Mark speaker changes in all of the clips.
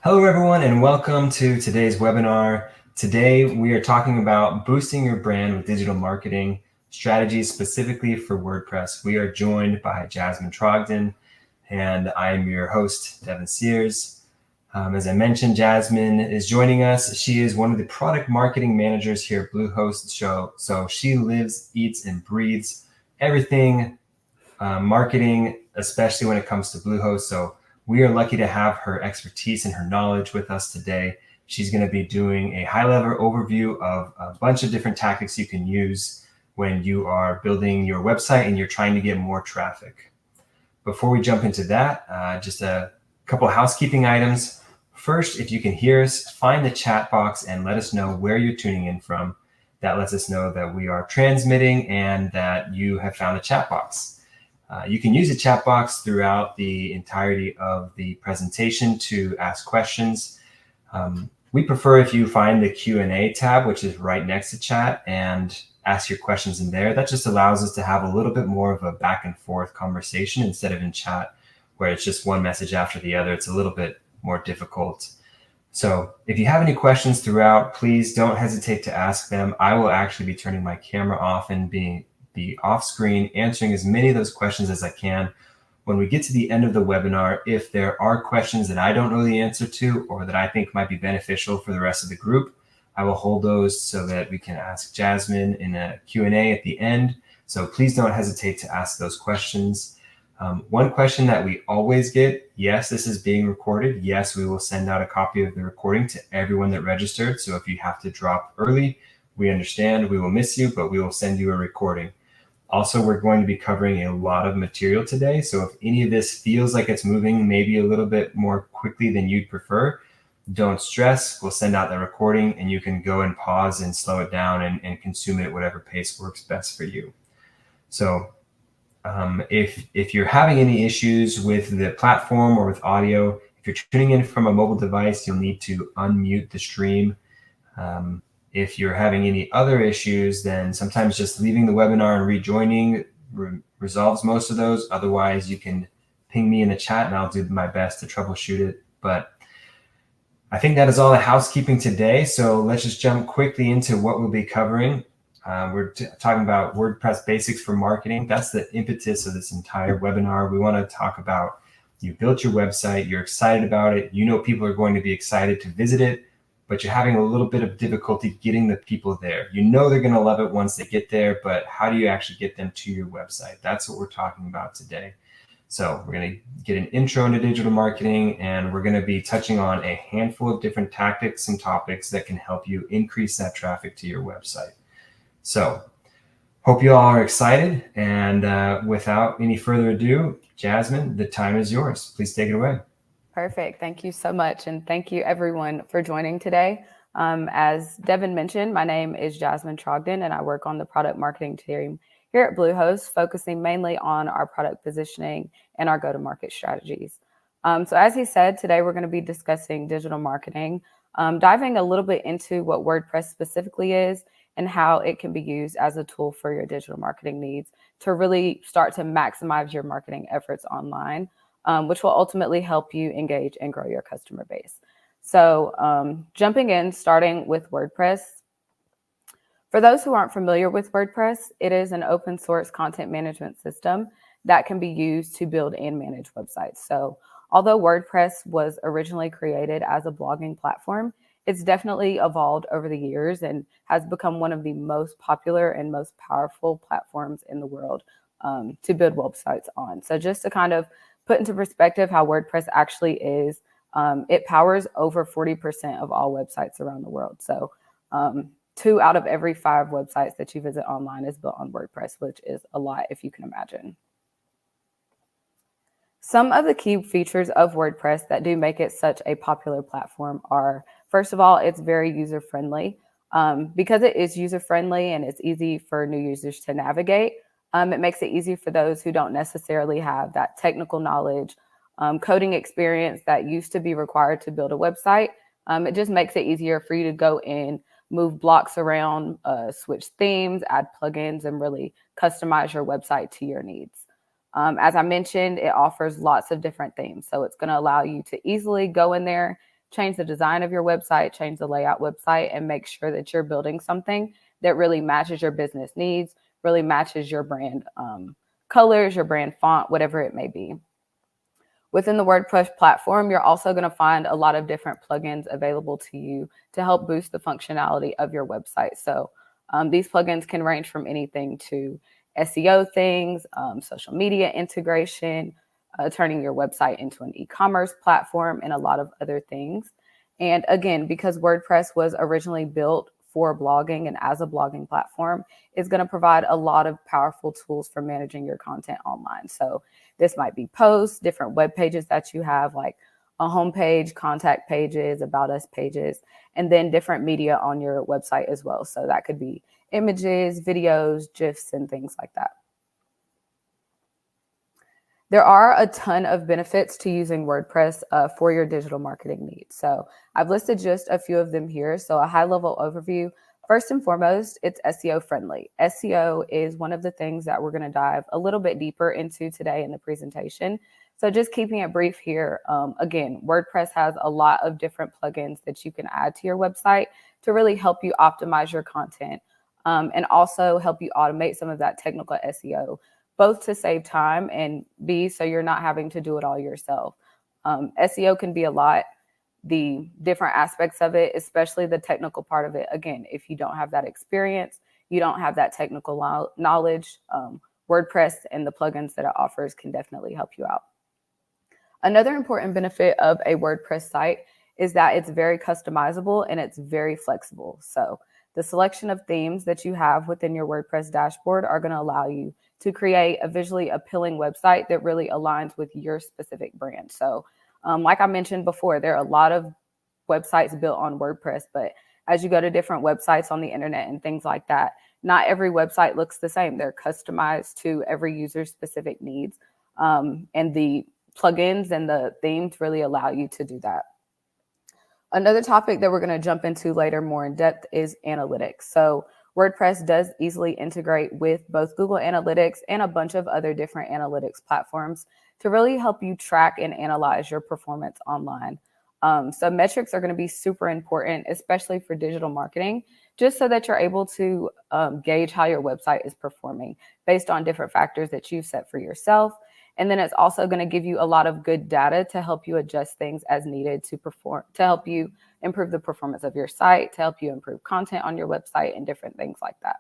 Speaker 1: Hello, everyone, and welcome to today's webinar. Today, we are talking about boosting your brand with digital marketing strategies specifically for WordPress. We are joined by Jasmine Trogdon, and I am your host, Devin Sears. As I mentioned, Jasmine is joining us. She is one of the product marketing managers here at Bluehost Show. So she lives, eats, and breathes everything marketing, especially when it comes to Bluehost. So we are lucky to have her expertise and her knowledge with us today. She's going to be doing a high-level overview of a bunch of different tactics you can use when you are building your website and you're trying to get more traffic. Before we jump into that, just a couple of housekeeping items. First, if you can hear us, find the chat box and let us know where you're tuning in from. That lets us know that we are transmitting and that you have found the chat box. You can use the chat box throughout the entirety of the presentation to ask questions. We prefer if you find the Q&A tab, which is right next to chat, and ask your questions in there. That just allows us to have a little bit more of a back and forth conversation instead of in chat where it's just one message after the other. It's a little bit more difficult. So if you have any questions throughout, please don't hesitate to ask them. I will actually be turning my camera off and be off screen, answering as many of those questions as I can. When we get to the end of the webinar, if there are questions that I don't know the answer to or that I think might be beneficial for the rest of the group, I will hold those so that we can ask Jasmine in a Q&A at the end. So please don't hesitate to ask those questions. One question that we always get, yes, this is being recorded. Yes, we will send out a copy of the recording to everyone that registered. So if you have to drop early, we understand, we will miss you, but we will send you a recording. Also, we're going to be covering a lot of material today. So if any of this feels like it's moving maybe a little bit more quickly than you'd prefer, don't stress. We'll send out the recording and you can go and pause and slow it down and consume it at whatever pace works best for you. So if you're having any issues with the platform or with audio, if you're tuning in from a mobile device, you'll need to unmute the stream. If you're having any other issues, then sometimes just leaving the webinar and rejoining resolves most of those. Otherwise, you can ping me in the chat and I'll do my best to troubleshoot it. But I think that is all the housekeeping today. So let's just jump quickly into what we'll be covering. We're talking about WordPress basics for marketing. That's the impetus of this entire webinar. We want to talk about you built your website, you're excited about it, you know people are going to be excited to visit it, but you're having a little bit of difficulty getting the people there. You know they're going to love it once they get there, but how do you actually get them to your website? That's what we're talking about today. So we're going to get an intro into digital marketing, and we're going to be touching on a handful of different tactics and topics that can help you increase that traffic to your website. So hope you all are excited. And without any further ado, Jasmine, the time is yours. Please take it away.
Speaker 2: Perfect. Thank you so much. And thank you everyone for joining today. As Devin mentioned, my name is Jasmine Trogdon and I work on the product marketing team here at Bluehost, focusing mainly on our product positioning and our go-to-market strategies. So as he said, today we're going to be discussing digital marketing, diving a little bit into what WordPress specifically is and how it can be used as a tool for your digital marketing needs to really start to maximize your marketing efforts online. Which will ultimately help you engage and grow your customer base. So jumping in, starting with WordPress. For those who aren't familiar with WordPress, it is an open source content management system that can be used to build and manage websites. So although WordPress was originally created as a blogging platform, it's definitely evolved over the years and has become one of the most popular and most powerful platforms in the world to build websites on. So just to kind of put into perspective how WordPress actually is, it powers over 40% of all websites around the world. So 2 out of every 5 websites that you visit online is built on WordPress, which is a lot if you can imagine. Some of the key features of WordPress that do make it such a popular platform are, first of all, it's very user-friendly. Because it is user-friendly and it's easy for new users to navigate, it makes it easy for those who don't necessarily have that technical knowledge, coding experience that used to be required to build a website. It just makes it easier for you to go in, move blocks around, switch themes, add plugins, and really customize your website to your needs. As I mentioned, it offers lots of different themes. So it's going to allow you to easily go in there, change the design of your website, change the layout website, and make sure that you're building something that really matches your business needs, really matches your brand colors, your brand font, whatever it may be. Within the WordPress platform, you're also going to find a lot of different plugins available to you to help boost the functionality of your website. So these plugins can range from anything to SEO things, social media integration, turning your website into an e-commerce platform, and a lot of other things. And again, because WordPress was originally built for blogging and as a blogging platform, it's going to provide a lot of powerful tools for managing your content online. So this might be posts, different web pages that you have, like a homepage, contact pages, about us pages, and then different media on your website as well. So that could be images, videos, GIFs, and things like that. There are a ton of benefits to using WordPress for your digital marketing needs. So I've listed just a few of them here. So a high-level overview. First and foremost, it's SEO friendly. SEO is one of the things that we're going to dive a little bit deeper into today in the presentation. So just keeping it brief here, again, WordPress has a lot of different plugins that you can add to your website to really help you optimize your content and also help you automate some of that technical SEO, both to save time and B, so you're not having to do it all yourself. SEO can be a lot, the different aspects of it, especially the technical part of it. Again, if you don't have that experience, you don't have that technical knowledge, WordPress and the plugins that it offers can definitely help you out. Another important benefit of a WordPress site is that it's very customizable and it's very flexible. So the selection of themes that you have within your WordPress dashboard are going to allow you to create a visually appealing website that really aligns with your specific brand. So like I mentioned before, there are a lot of websites built on WordPress, but as you go to different websites on the internet and things like that, not every website looks the same. They're customized to every user's specific needs. And the plugins and the themes really allow you to do that. Another topic that we're going to jump into later more in depth is analytics. So WordPress does easily integrate with both Google Analytics and a bunch of other different analytics platforms to really help you track and analyze your performance online. So metrics are going to be super important, especially for digital marketing, just so that you're able to gauge how your website is performing based on different factors that you've set for yourself. And then it's also going to give you a lot of good data to help you adjust things as needed to help you improve the performance of your site, to help you improve content on your website and different things like that.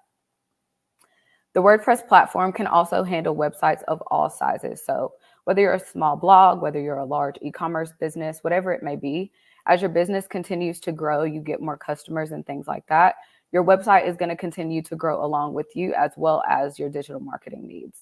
Speaker 2: The WordPress platform can also handle websites of all sizes. So whether you're a small blog, whether you're a large e-commerce business, whatever it may be, as your business continues to grow, you get more customers and things like that, your website is going to continue to grow along with you as well as your digital marketing needs.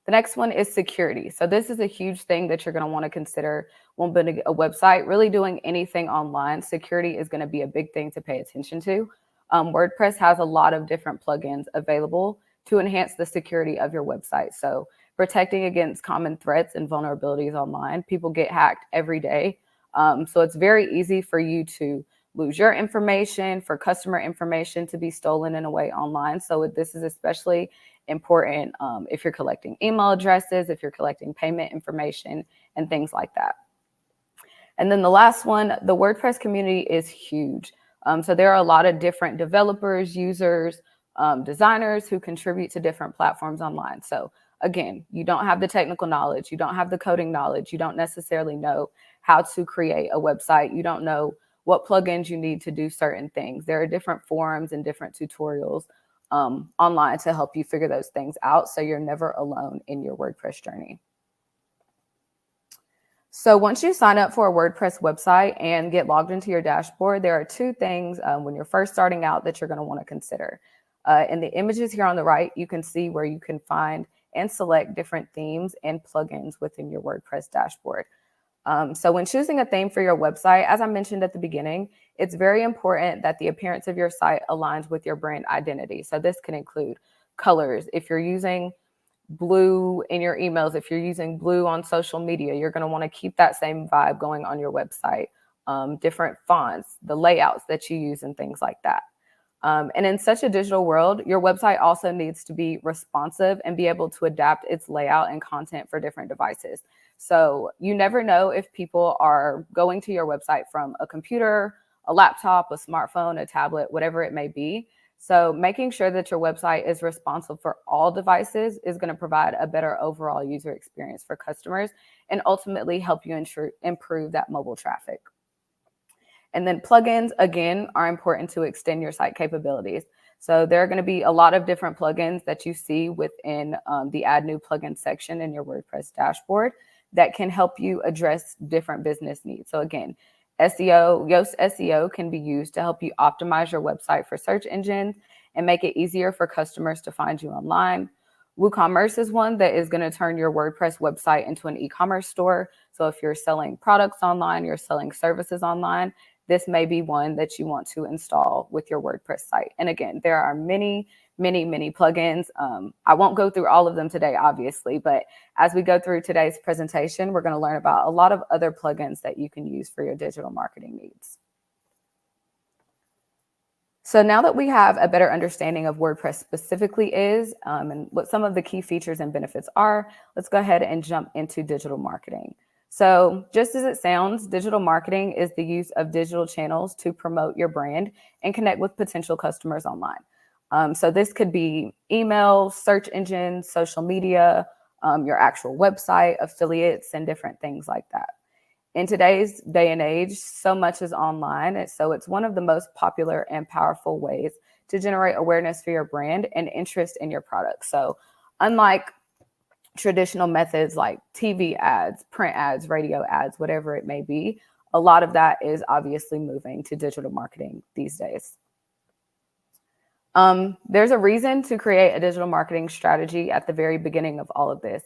Speaker 2: The next one is security. So this is a huge thing that you're going to want to consider when building a website. Really doing anything online, security is going to be a big thing to pay attention to. WordPress has a lot of different plugins available to enhance the security of your website. So protecting against common threats and vulnerabilities online. People get hacked every day. So it's very easy for you to lose your information, for customer information to be stolen in a way online. So this is especially important if you're collecting email addresses, if you're collecting payment information, and things like that. And then the last one, the WordPress community is huge. So there are a lot of different developers, users, designers who contribute to different platforms online. So again, you don't have the technical knowledge, you don't have the coding knowledge, you don't necessarily know how to create a website, you don't know what plugins you need to do certain things. There are different forums and different tutorials online to help you figure those things out, so you're never alone in your WordPress journey. So once you sign up for a WordPress website and get logged into your dashboard, there are two things when you're first starting out that you're going to want to consider. In the images here on the right, you can see where you can find and select different themes and plugins within your WordPress dashboard. So when choosing a theme for your website, as I mentioned at the beginning, it's very important that the appearance of your site aligns with your brand identity. So this can include colors. If you're using blue in your emails, if you're using blue on social media, you're going to want to keep that same vibe going on your website. Different fonts, the layouts that you use and things like that. And in such a digital world, your website also needs to be responsive and be able to adapt its layout and content for different devices. So you never know if people are going to your website from a computer, a laptop, a smartphone, a tablet, whatever it may be. So making sure that your website is responsive for all devices is going to provide a better overall user experience for customers and ultimately help you improve that mobile traffic. And then plugins, again, are important to extend your site capabilities. So there are going to be a lot of different plugins that you see within the Add New Plugin section in your WordPress dashboard that can help you address different business needs. So again, Yoast SEO can be used to help you optimize your website for search engines and make it easier for customers to find you online. WooCommerce is one that is going to turn your WordPress website into an e-commerce store. So if you're selling products online, you're selling services online, this may be one that you want to install with your WordPress site. And again, there are many plugins. I won't go through all of them today, obviously, but as we go through today's presentation, we're going to learn about a lot of other plugins that you can use for your digital marketing needs. So now that we have a better understanding of WordPress specifically is and what some of the key features and benefits are, let's go ahead and jump into digital marketing. So just as it sounds, digital marketing is the use of digital channels to promote your brand and connect with potential customers online. So this could be email, search engines, social media, your actual website, affiliates, and different things like that. In today's day and age, so much is online, and so it's one of the most popular and powerful ways to generate awareness for your brand and interest in your product. So unlike traditional methods like TV ads, print ads, radio ads, whatever it may be, a lot of that is obviously moving to digital marketing these days. There's a reason to create a digital marketing strategy at the very beginning of all of this,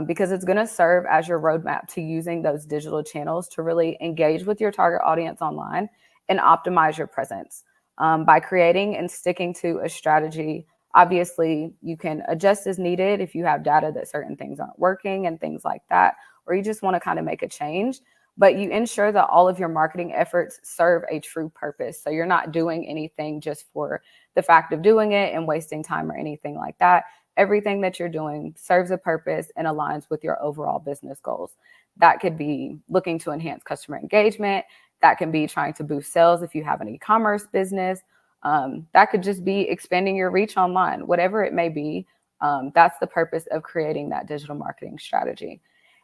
Speaker 2: because it's going to serve as your roadmap to using those digital channels to really engage with your target audience online and optimize your presence. By creating and sticking to a strategy, obviously you can adjust as needed if you have data that certain things aren't working and things like that, or you just want to kind of make a change. But you ensure that all of your marketing efforts serve a true purpose. So you're not doing anything just for the fact of doing it and wasting time or anything like that. Everything that you're doing serves a purpose and aligns with your overall business goals. That could be looking to enhance customer engagement. That can be trying to boost sales if you have an e-commerce business. That could just be expanding your reach online, whatever it may be. That's the purpose of creating that digital marketing strategy.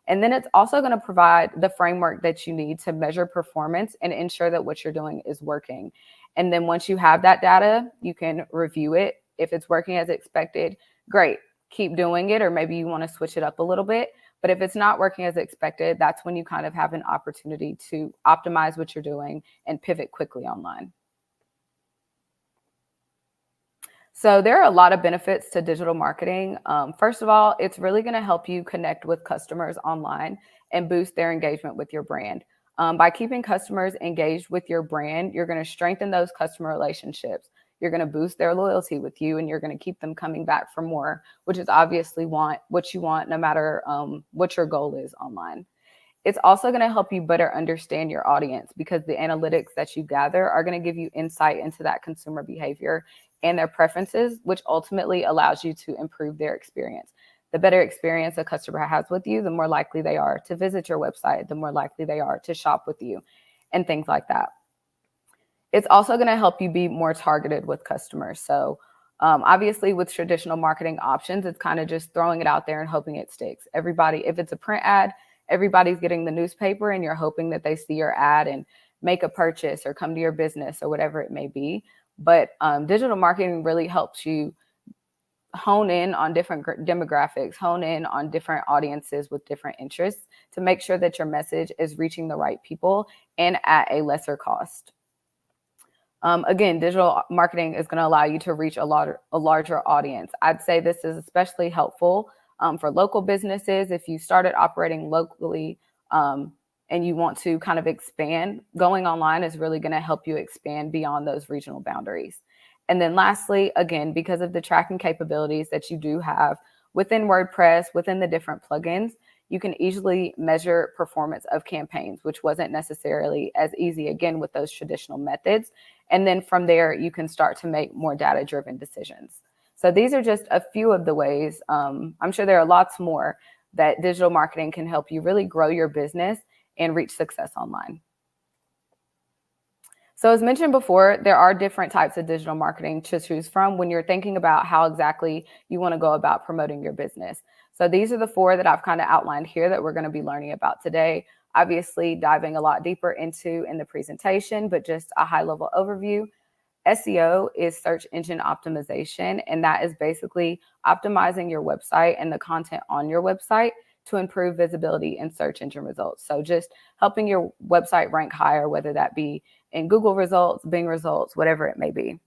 Speaker 2: And then it's also going to provide the framework that you need to measure performance and ensure that what you're doing is working. And then once you have that data, you can review it. If it's working as expected, great, keep doing it, or maybe you want to switch it up a little bit. But if it's not working as expected, that's when you kind of have an opportunity to optimize what you're doing and pivot quickly online. So there are a lot of benefits to digital marketing. First of all, it's really going to help you connect with customers online and boost their engagement with your brand. By keeping customers engaged with your brand, you're going to strengthen those customer relationships. You're going to boost their loyalty with you, and you're going to keep them coming back for more, which is obviously what you want no matter what your goal is online. It's also going to help you better understand your audience, because the analytics that you gather are going to give you insight into that consumer behavior and their preferences, which ultimately allows you to improve their experience. The better experience a customer has with you, the more likely they are to visit your website, the more likely they are to shop with you, and things like that. It's also going to help you be more targeted with customers. So obviously with traditional marketing options, it's kind of just throwing it out there and hoping it sticks. Everybody, if it's a print ad, everybody's getting the newspaper and you're hoping that they see your ad and make a purchase or come to your business or whatever it may be. But digital marketing really helps you hone in on different demographics, hone in on different audiences with different interests to make sure that your message is reaching the right people and at a lesser cost. Again, digital marketing is going to allow you to reach a larger audience. I'd say this is especially helpful for local businesses. If you started operating locally and you want to kind of expand, going online is really going to help you expand beyond those regional boundaries. And then lastly, again, because of the tracking capabilities that you do have within WordPress, within the different plugins, you can easily measure performance of campaigns, which wasn't necessarily as easy, again, with those traditional methods. And then from there, you can start to make more data-driven decisions. So these are just a few of the ways. I'm sure there are lots more. that digital marketing can help you really grow your business and reach success online. So as mentioned before, there are different types of digital marketing to choose from when you're thinking about how exactly you want to go about promoting your business. So these are the 4 that I've kind of outlined here that we're going to be learning about today. Obviously, diving a lot deeper into in the presentation, but just a high-level overview. SEO is search engine optimization, and that is basically optimizing your website and the content on your website to improve visibility in search engine results. So just helping your website rank higher, whether that be in Google results, Bing results, whatever it may be.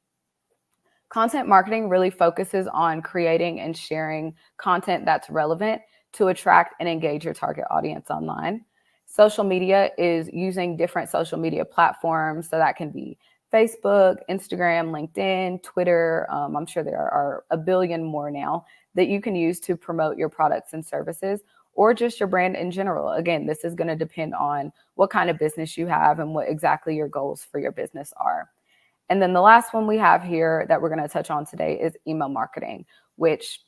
Speaker 2: Content marketing really focuses on creating and sharing content that's relevant to attract and engage your target audience online. Social media is using different social media platforms. So that can be Facebook, Instagram, LinkedIn, Twitter. I'm sure there are a billion more now that you can use to promote your products and services or just your brand in general. Again, this is going to depend on what kind of business you have and what exactly your goals for your business are. And then the last one we have here that we're going to touch on today is email marketing, which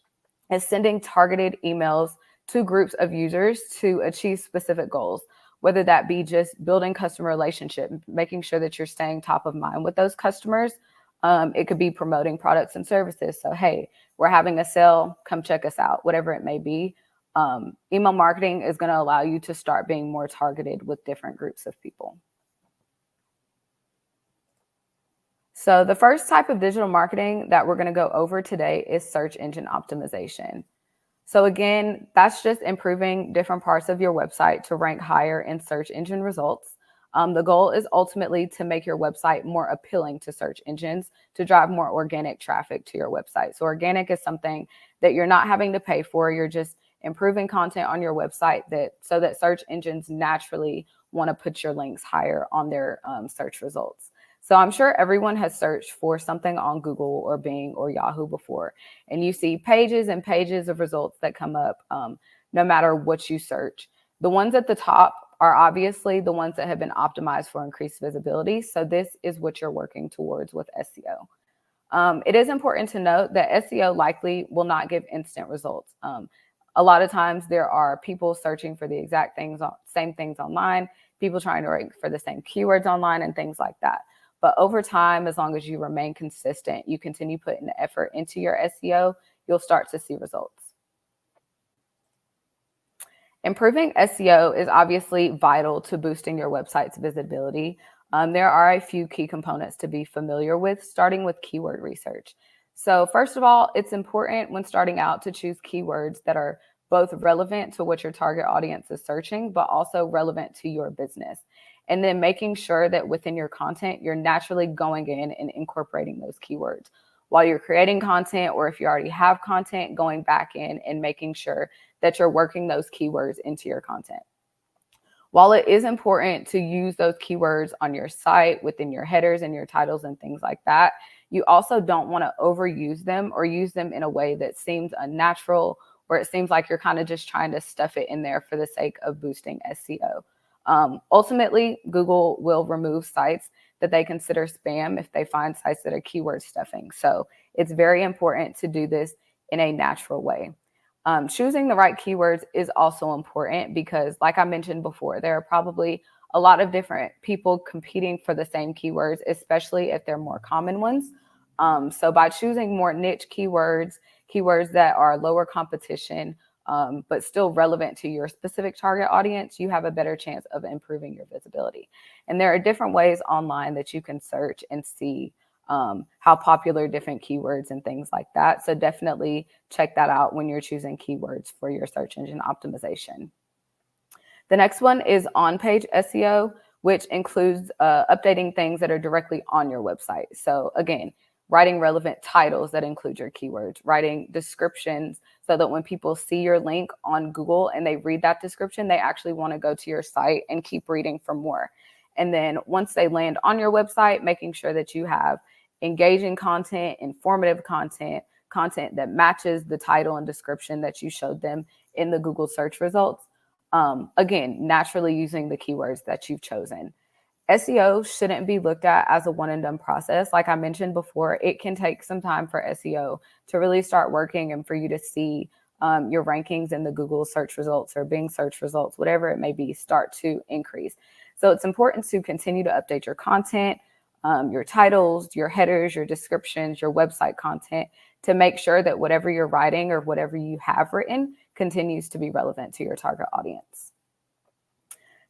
Speaker 2: is sending targeted emails to groups of users to achieve specific goals, whether that be just building customer relationship, making sure that you're staying top of mind with those customers. It could be promoting products and services. So, hey, we're having a sale, come check us out, whatever it may be. Email marketing is going to allow you to start being more targeted with different groups of people. So the first type of digital marketing that we're going to go over today is search engine optimization. So again, that's just improving different parts of your website to rank higher in search engine results. The goal is ultimately to make your website more appealing to search engines to drive more organic traffic to your website. So organic is something that you're not having to pay for. You're just improving content on your website so that search engines naturally want to put your links higher on their search results. So I'm sure everyone has searched for something on Google or Bing or Yahoo before, and you see pages and pages of results that come up no matter what you search. The ones at the top are obviously the ones that have been optimized for increased visibility. So this is what you're working towards with SEO. It is important to note that SEO likely will not give instant results. A lot of times there are people searching for the exact same things online, people trying to rank for the same keywords online and things like that. But over time, as long as you remain consistent, you continue putting the effort into your SEO, you'll start to see results. Improving SEO is obviously vital to boosting your website's visibility. There are a few key components to be familiar with, starting with keyword research. So first of all, it's important when starting out to choose keywords that are both relevant to what your target audience is searching, but also relevant to your business. And then making sure that within your content, you're naturally going in and incorporating those keywords. While you're creating content, or if you already have content, going back in and making sure that you're working those keywords into your content. While it is important to use those keywords on your site within your headers and your titles and things like that, you also don't want to overuse them or use them in a way that seems unnatural, or it seems like you're kind of just trying to stuff it in there for the sake of boosting SEO. Ultimately, Google will remove sites that they consider spam if they find sites that are keyword stuffing. So it's very important to do this in a natural way. Choosing the right keywords is also important because, like I mentioned before, there are probably a lot of different people competing for the same keywords, especially if they're more common ones. So by choosing more niche keywords that are lower competition, but still relevant to your specific target audience, you have a better chance of improving your visibility. And there are different ways online that you can search and see how popular different keywords and things like that. So definitely check that out when you're choosing keywords for your search engine optimization. The next one is on-page SEO, which includes updating things that are directly on your website. So again, writing relevant titles that include your keywords, writing descriptions so that when people see your link on Google and they read that description, they actually want to go to your site and keep reading for more. And then once they land on your website, making sure that you have engaging content, informative content, content that matches the title and description that you showed them in the Google search results. Again, naturally using the keywords that you've chosen. SEO shouldn't be looked at as a one and done process. Like I mentioned before, it can take some time for SEO to really start working and for you to see your rankings in the Google search results or Bing search results, whatever it may be, start to increase. So it's important to continue to update your content, your titles, your headers, your descriptions, your website content, to make sure that whatever you're writing or whatever you have written continues to be relevant to your target audience.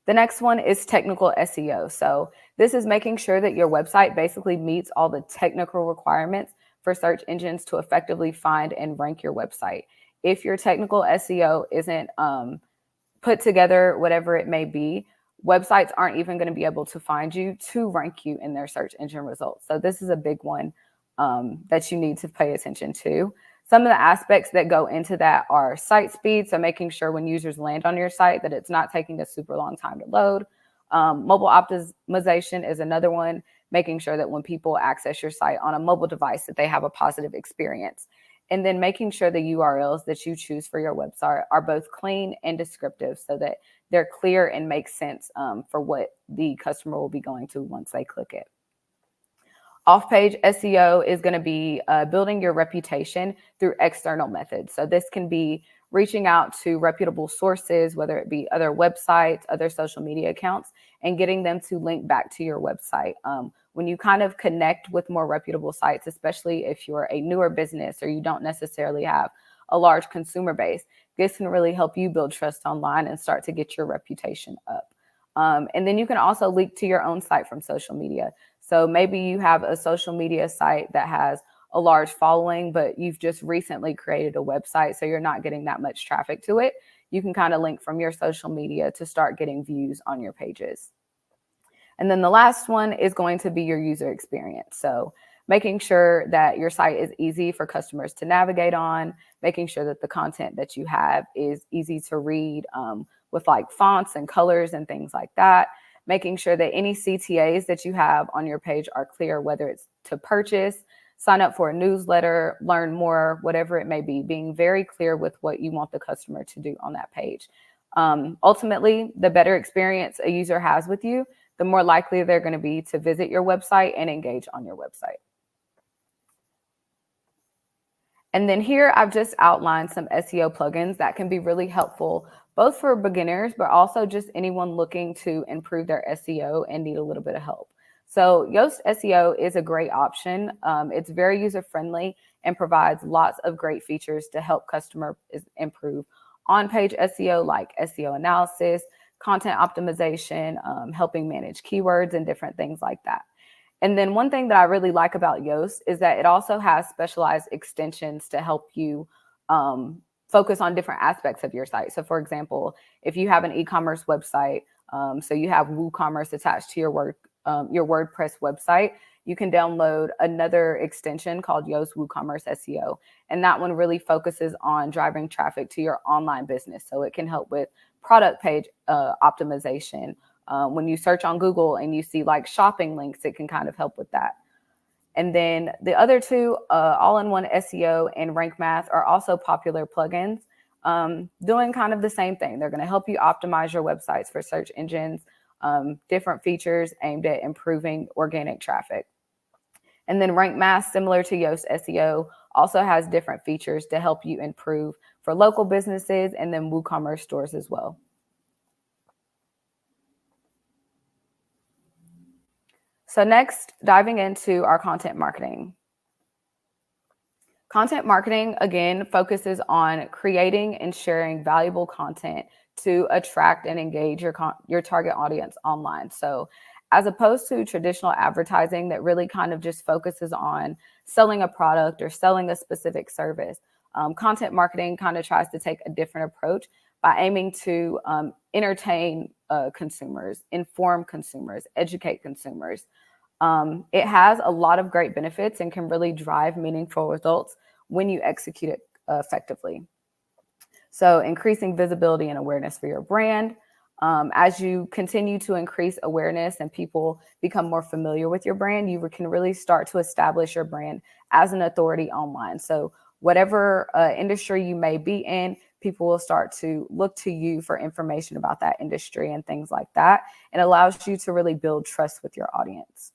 Speaker 2: The next one is technical SEO. So this is making sure that your website basically meets all the technical requirements for search engines to effectively find and rank your website. If your technical SEO isn't put together, whatever it may be, websites aren't even going to be able to find you to rank you in their search engine results. So this is a big one that you need to pay attention to. Some of the aspects that go into that are site speed, so making sure when users land on your site that it's not taking a super long time to load. Mobile optimization is another one, making sure that when people access your site on a mobile device that they have a positive experience. And then making sure the URLs that you choose for your website are both clean and descriptive so that they're clear and make sense for what the customer will be going to once they click it. Off-page SEO is going to be building your reputation through external methods. So this can be reaching out to reputable sources, whether it be other websites, other social media accounts, and getting them to link back to your website. When you kind of connect with more reputable sites, especially if you're a newer business or you don't necessarily have a large consumer base, this can really help you build trust online and start to get your reputation up. And then you can also link to your own site from social media. So maybe you have a social media site that has a large following, but you've just recently created a website, so you're not getting that much traffic to it. You can kind of link from your social media to start getting views on your pages. And then the last one is going to be your user experience. So making sure that your site is easy for customers to navigate on, making sure that the content that you have is easy to read with like fonts and colors and things like that. Making sure that any CTAs that you have on your page are clear, whether it's to purchase, sign up for a newsletter, learn more, whatever it may be, being very clear with what you want the customer to do on that page. Ultimately, the better experience a user has with you, the more likely they're going to be to visit your website and engage on your website. And then here I've just outlined some SEO plugins that can be really helpful, both for beginners, but also just anyone looking to improve their SEO and need a little bit of help. So Yoast SEO is a great option. It's very user-friendly and provides lots of great features to help customers improve on-page SEO, like SEO analysis, content optimization, helping manage keywords and different things like that. And then one thing that I really like about Yoast is that it also has specialized extensions to help you focus on different aspects of your site. So for example, if you have an e-commerce website, so you have WooCommerce attached to your WordPress website, you can download another extension called Yoast WooCommerce SEO. And that one really focuses on driving traffic to your online business. So it can help with product page optimization. When you search on Google and you see like shopping links, it can kind of help with that. And then the other two, all-in-one SEO and Rank Math, are also popular plugins doing kind of the same thing. They're going to help you optimize your websites for search engines, different features aimed at improving organic traffic. And then Rank Math, similar to Yoast SEO, also has different features to help you improve for local businesses and then WooCommerce stores as well. So next, diving into our content marketing. Content marketing, again, focuses on creating and sharing valuable content to attract and engage your target audience online. So as opposed to traditional advertising that really kind of just focuses on selling a product or selling a specific service, content marketing kind of tries to take a different approach by aiming to entertain consumers, inform consumers, educate consumers. It has a lot of great benefits and can really drive meaningful results when you execute it effectively. So increasing visibility and awareness for your brand. As you continue to increase awareness and people become more familiar with your brand, you can really start to establish your brand as an authority online. So whatever industry you may be in, people will start to look to you for information about that industry and things like that. It allows you to really build trust with your audience.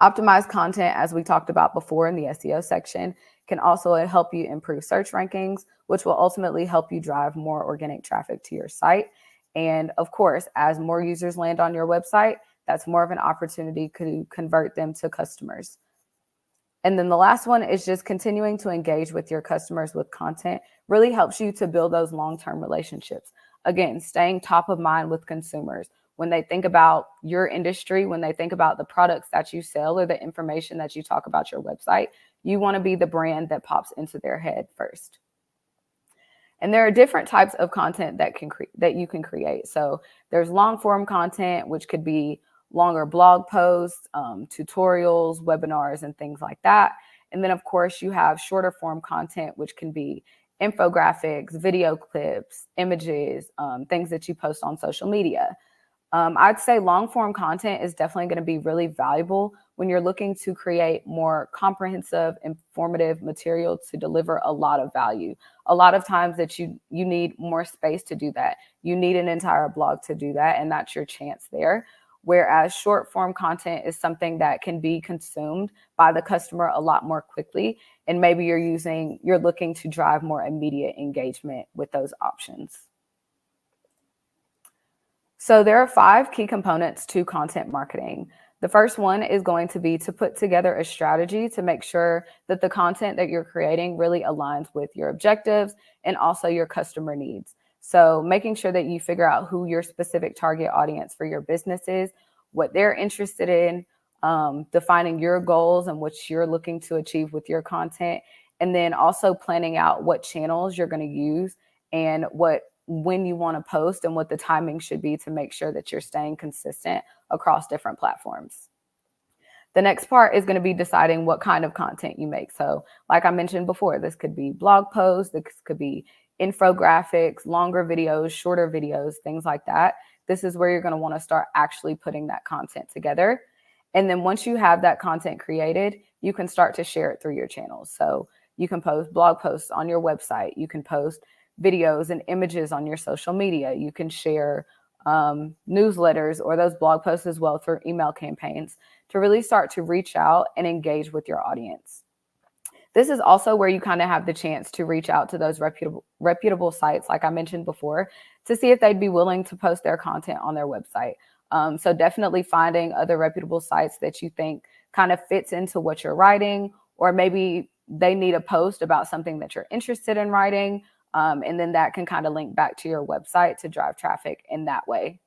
Speaker 2: Optimized content, as we talked about before in the SEO section, can also help you improve search rankings, which will ultimately help you drive more organic traffic to your site. And of course, as more users land on your website, that's more of an opportunity to convert them to customers. And then the last one is just continuing to engage with your customers with content really helps you to build those long-term relationships. Again, staying top of mind with consumers. When they think about your industry, when they think about the products that you sell or the information that you talk about your website, you want to be the brand that pops into their head first. And there are different types of content that you can create. So there's long form content, which could be longer blog posts, tutorials, webinars, and things like that. And then, of course, you have shorter form content, which can be infographics, video clips, images, things that you post on social media. I'd say long form content is definitely going to be really valuable when you're looking to create more comprehensive, informative material to deliver a lot of value. A lot of times that you need more space to do that. You need an entire blog to do that, and that's your chance there. Whereas short form content is something that can be consumed by the customer a lot more quickly. And maybe you're looking to drive more immediate engagement with those options. So there are 5 key components to content marketing. The first one is going to be to put together a strategy to make sure that the content that you're creating really aligns with your objectives and also your customer needs. So making sure that you figure out who your specific target audience for your business is, what they're interested in, defining your goals and what you're looking to achieve with your content, and then also planning out what channels you're going to use and when you want to post and what the timing should be to make sure that you're staying consistent across different platforms. The next part is going to be deciding what kind of content you make. So like I mentioned before, this could be blog posts, this could be infographics, longer videos, shorter videos, things like that. This is where you're going to want to start actually putting that content together. And then once you have that content created, you can start to share it through your channels. So you can post blog posts on your website. You can post videos and images on your social media. You can share newsletters or those blog posts as well through email campaigns to really start to reach out and engage with your audience. This is also where you kind of have the chance to reach out to those reputable sites, like I mentioned before, to see if they'd be willing to post their content on their website. So definitely finding other reputable sites that you think kind of fits into what you're writing, or maybe they need a post about something that you're interested in writing. And then that can kind of link back to your website to drive traffic in that way.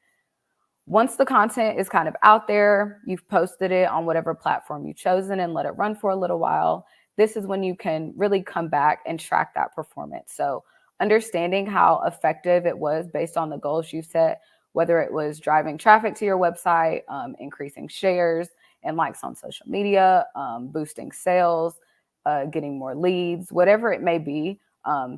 Speaker 2: Once the content is kind of out there, you've posted it on whatever platform you've chosen and let it run for a little while, this is when you can really come back and track that performance. So understanding how effective it was based on the goals you set, whether it was driving traffic to your website, increasing shares and likes on social media, boosting sales, getting more leads, whatever it may be,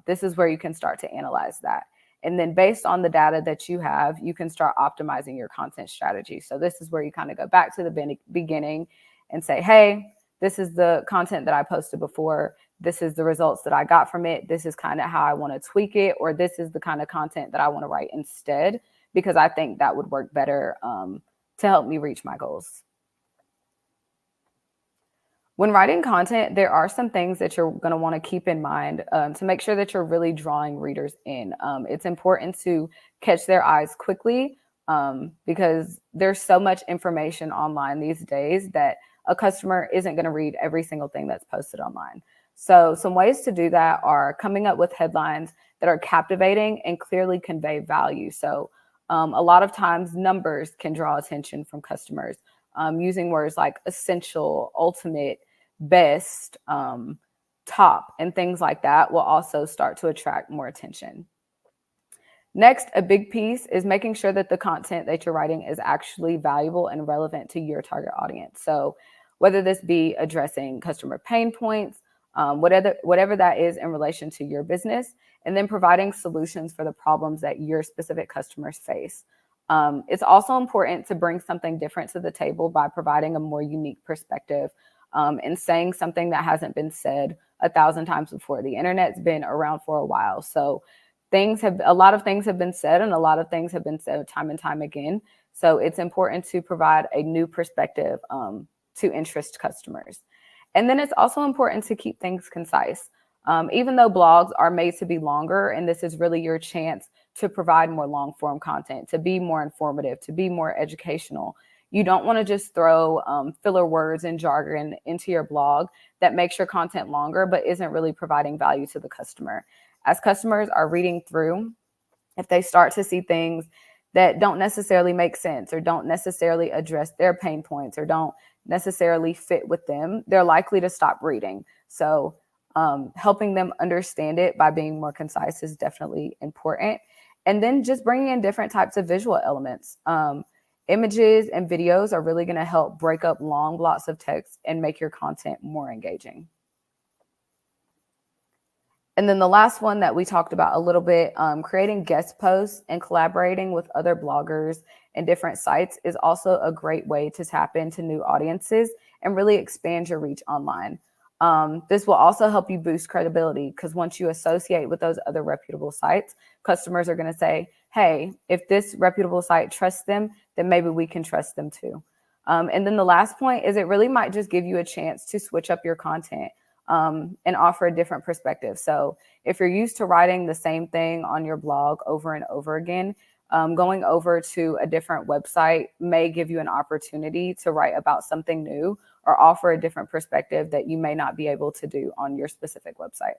Speaker 2: this is where you can start to analyze that. And then based on the data that you have, you can start optimizing your content strategy. So this is where you kind of go back to the beginning and say, hey, this is the content that I posted before. This is the results that I got from it. This is kind of how I want to tweak it, or this is the kind of content that I want to write instead, because I think that would work better to help me reach my goals. When writing content, there are some things that you're going to want to keep in mind to make sure that you're really drawing readers in. It's important to catch their eyes quickly because there's so much information online these days that a customer isn't going to read every single thing that's posted online. So some ways to do that are coming up with headlines that are captivating and clearly convey value. So a lot of times numbers can draw attention from customers. Using words like essential, ultimate, best, top, and things like that will also start to attract more attention. Next, a big piece is making sure that the content that you're writing is actually valuable and relevant to your target audience. So whether this be addressing customer pain points, whatever that is in relation to your business, and then providing solutions for the problems that your specific customers face. It's also important to bring something different to the table by providing a more unique perspective and saying something that hasn't been said 1,000 times before. The internet's been around for a while, so a lot of things have been said, and a lot of things have been said time and time again. So it's important to provide a new perspective to interest customers. And then it's also important to keep things concise. Even though blogs are made to be longer, and this is really your chance to provide more long form content, to be more informative, to be more educational. You don't want to just throw filler words and jargon into your blog that makes your content longer, but isn't really providing value to the customer. As customers are reading through, if they start to see things that don't necessarily make sense or don't necessarily address their pain points or don't necessarily fit with them, they're likely to stop reading. So helping them understand it by being more concise is definitely important. And then just bringing in different types of visual elements. Images and videos are really going to help break up long blocks of text and make your content more engaging. And then the last one that we talked about a little bit, creating guest posts and collaborating with other bloggers and different sites is also a great way to tap into new audiences and really expand your reach online. This will also help you boost credibility because once you associate with those other reputable sites, customers are going to say, hey, if this reputable site trusts them, then maybe we can trust them too. And then the last point is it really might just give you a chance to switch up your content and offer a different perspective. So if you're used to writing the same thing on your blog over and over again, going over to a different website may give you an opportunity to write about something new or offer a different perspective that you may not be able to do on your specific website.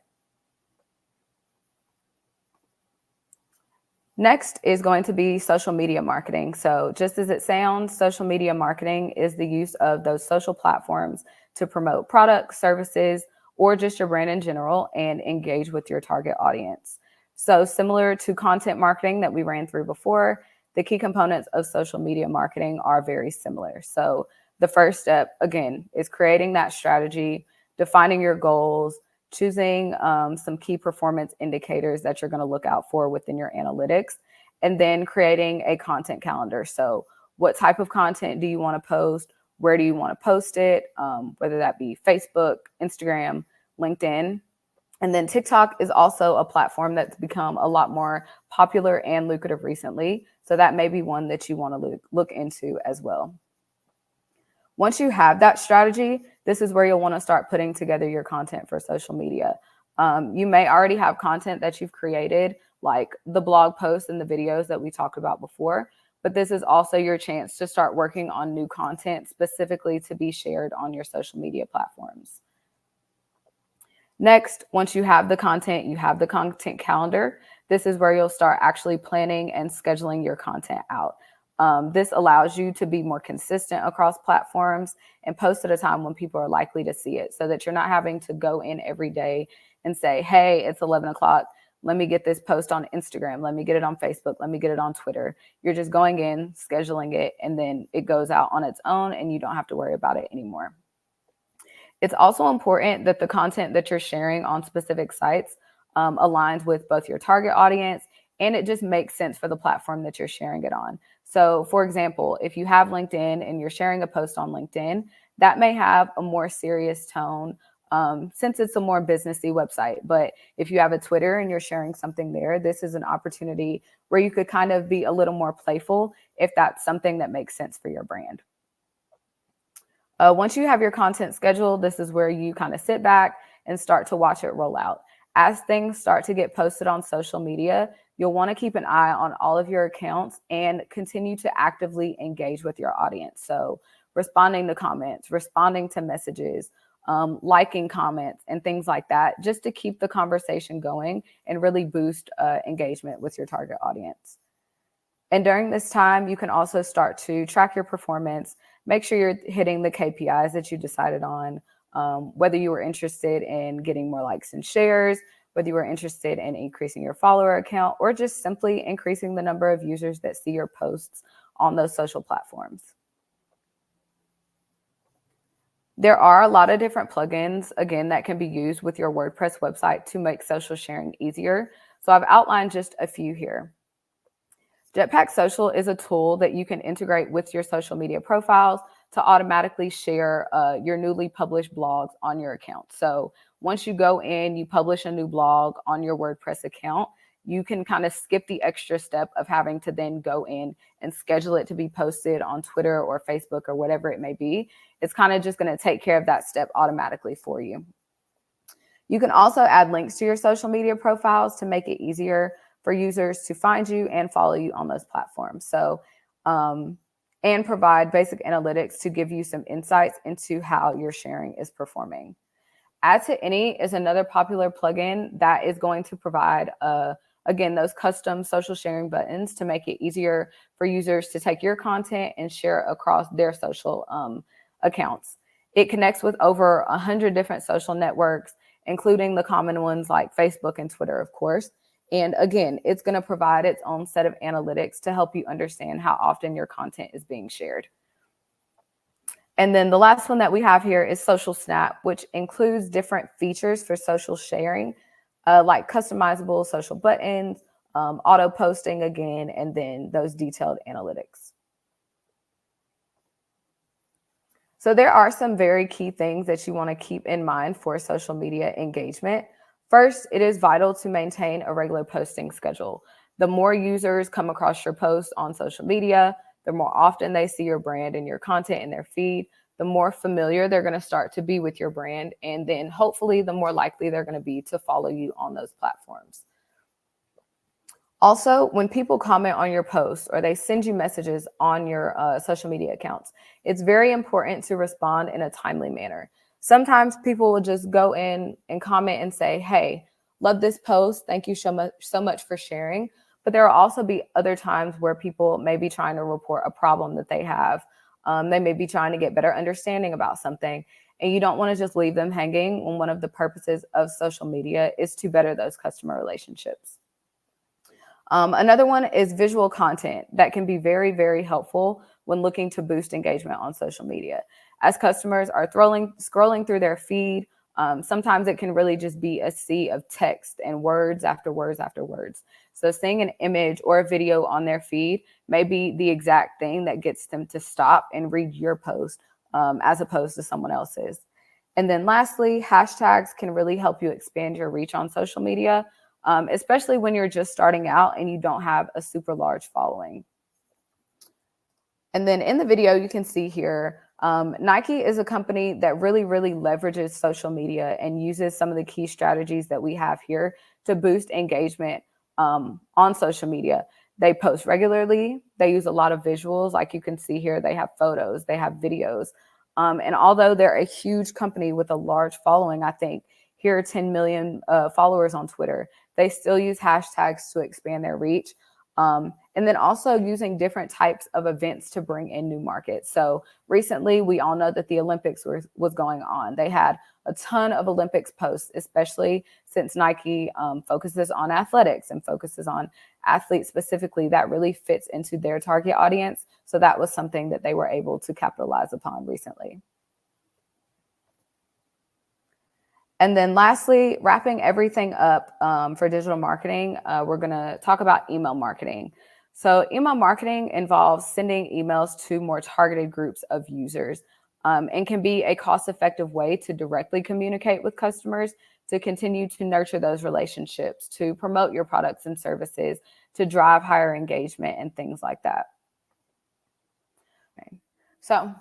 Speaker 2: Next is going to be social media marketing. So just as it sounds, social media marketing is the use of those social platforms to promote products, services, or just your brand in general and engage with your target audience. So similar to content marketing that we ran through before, the key components of social media marketing are very similar. So the first step, again, is creating that strategy, defining your goals, choosing some key performance indicators that you're going to look out for within your analytics, and then creating a content calendar. So what type of content do you want to post? Where do you want to post it? Whether that be Facebook, Instagram, LinkedIn. And then TikTok is also a platform that's become a lot more popular and lucrative recently. So that may be one that you want to look into as well. Once you have that strategy, this is where you'll want to start putting together your content for social media. You may already have content that you've created, like the blog posts and the videos that we talked about before, but this is also your chance to start working on new content specifically to be shared on your social media platforms. Next, once you have the content, you have the content calendar. This is where you'll start actually planning and scheduling your content out. This allows you to be more consistent across platforms and post at a time when people are likely to see it so that you're not having to go in every day and say, hey, it's 11 o'clock. Let me get this post on Instagram. Let me get it on Facebook. Let me get it on Twitter. You're just going in, scheduling it, and then it goes out on its own and you don't have to worry about it anymore. It's also important that the content that you're sharing on specific sites aligns with both your target audience and it just makes sense for the platform that you're sharing it on. So for example, if you have LinkedIn and you're sharing a post on LinkedIn, that may have a more serious tone since it's a more businessy website. But if you have a Twitter and you're sharing something there, this is an opportunity where you could kind of be a little more playful if that's something that makes sense for your brand. Once you have your content scheduled, this is where you kind of sit back and start to watch it roll out. As things start to get posted on social media, you'll want to keep an eye on all of your accounts and continue to actively engage with your audience. So responding to comments, responding to messages, liking comments and things like that, just to keep the conversation going and really boost engagement with your target audience. And during this time, you can also start to track your performance, make sure you're hitting the KPIs that you decided on, whether you were interested in getting more likes and shares, whether you were interested in increasing your follower account, or just simply increasing the number of users that see your posts on those social platforms. There are a lot of different plugins, again, that can be used with your WordPress website to make social sharing easier. So I've outlined just a few here. Jetpack Social is a tool that you can integrate with your social media profiles to automatically share your newly published blogs on your account. So once you go in, you publish a new blog on your WordPress account, you can kind of skip the extra step of having to then go in and schedule it to be posted on Twitter or Facebook or whatever it may be. It's kind of just going to take care of that step automatically for you. You can also add links to your social media profiles to make it easier for users to find you and follow you on those platforms. So, and provide basic analytics to give you some insights into how your sharing is performing. Add to Any is another popular plugin that is going to provide, again, those custom social sharing buttons to make it easier for users to take your content and share it across their social accounts. It connects with over 100 different social networks, including the common ones like Facebook and Twitter, of course. And again, it's going to provide its own set of analytics to help you understand how often your content is being shared. And then the last one that we have here is Social Snap, which includes different features for social sharing, like customizable social buttons, auto posting again, and then those detailed analytics. So there are some very key things that you want to keep in mind for social media engagement. First, it is vital to maintain a regular posting schedule. The more users come across your posts on social media, the more often they see your brand and your content in their feed, the more familiar they're going to start to be with your brand. And then hopefully the more likely they're going to be to follow you on those platforms. Also, when people comment on your posts or they send you messages on your social media accounts, it's very important to respond in a timely manner. Sometimes people will just go in and comment and say, hey, love this post. Thank you so much for sharing. But there will also be other times where people may be trying to report a problem that they have. They may be trying to get better understanding about something. And you don't want to just leave them hanging when one of the purposes of social media is to better those customer relationships. Another one is visual content that can be very, very helpful when looking to boost engagement on social media. As customers are scrolling through their feed, sometimes it can really just be a sea of text and words after words after words. So seeing an image or a video on their feed may be the exact thing that gets them to stop and read your post as opposed to someone else's. And then lastly, hashtags can really help you expand your reach on social media, especially when you're just starting out and you don't have a super large following. And then in the video, you can see here, Nike is a company that really, really leverages social media and uses some of the key strategies that we have here to boost engagement on social media. They post regularly. They use a lot of visuals. Like you can see here, they have photos, they have videos. And although they're a huge company with a large following, I think here are 10 million followers on Twitter, they still use hashtags to expand their reach. And then also using different types of events to bring in new markets. So recently, we all know that the Olympics was going on. They had a ton of Olympics posts, especially since Nike focuses on athletics and focuses on athletes specifically. That really fits into their target audience. So that was something that they were able to capitalize upon recently. And then lastly, wrapping everything up for digital marketing, we're going to talk about email marketing. So email marketing involves sending emails to more targeted groups of users and can be a cost-effective way to directly communicate with customers, to continue to nurture those relationships, to promote your products and services, to drive higher engagement and things like that. Okay. So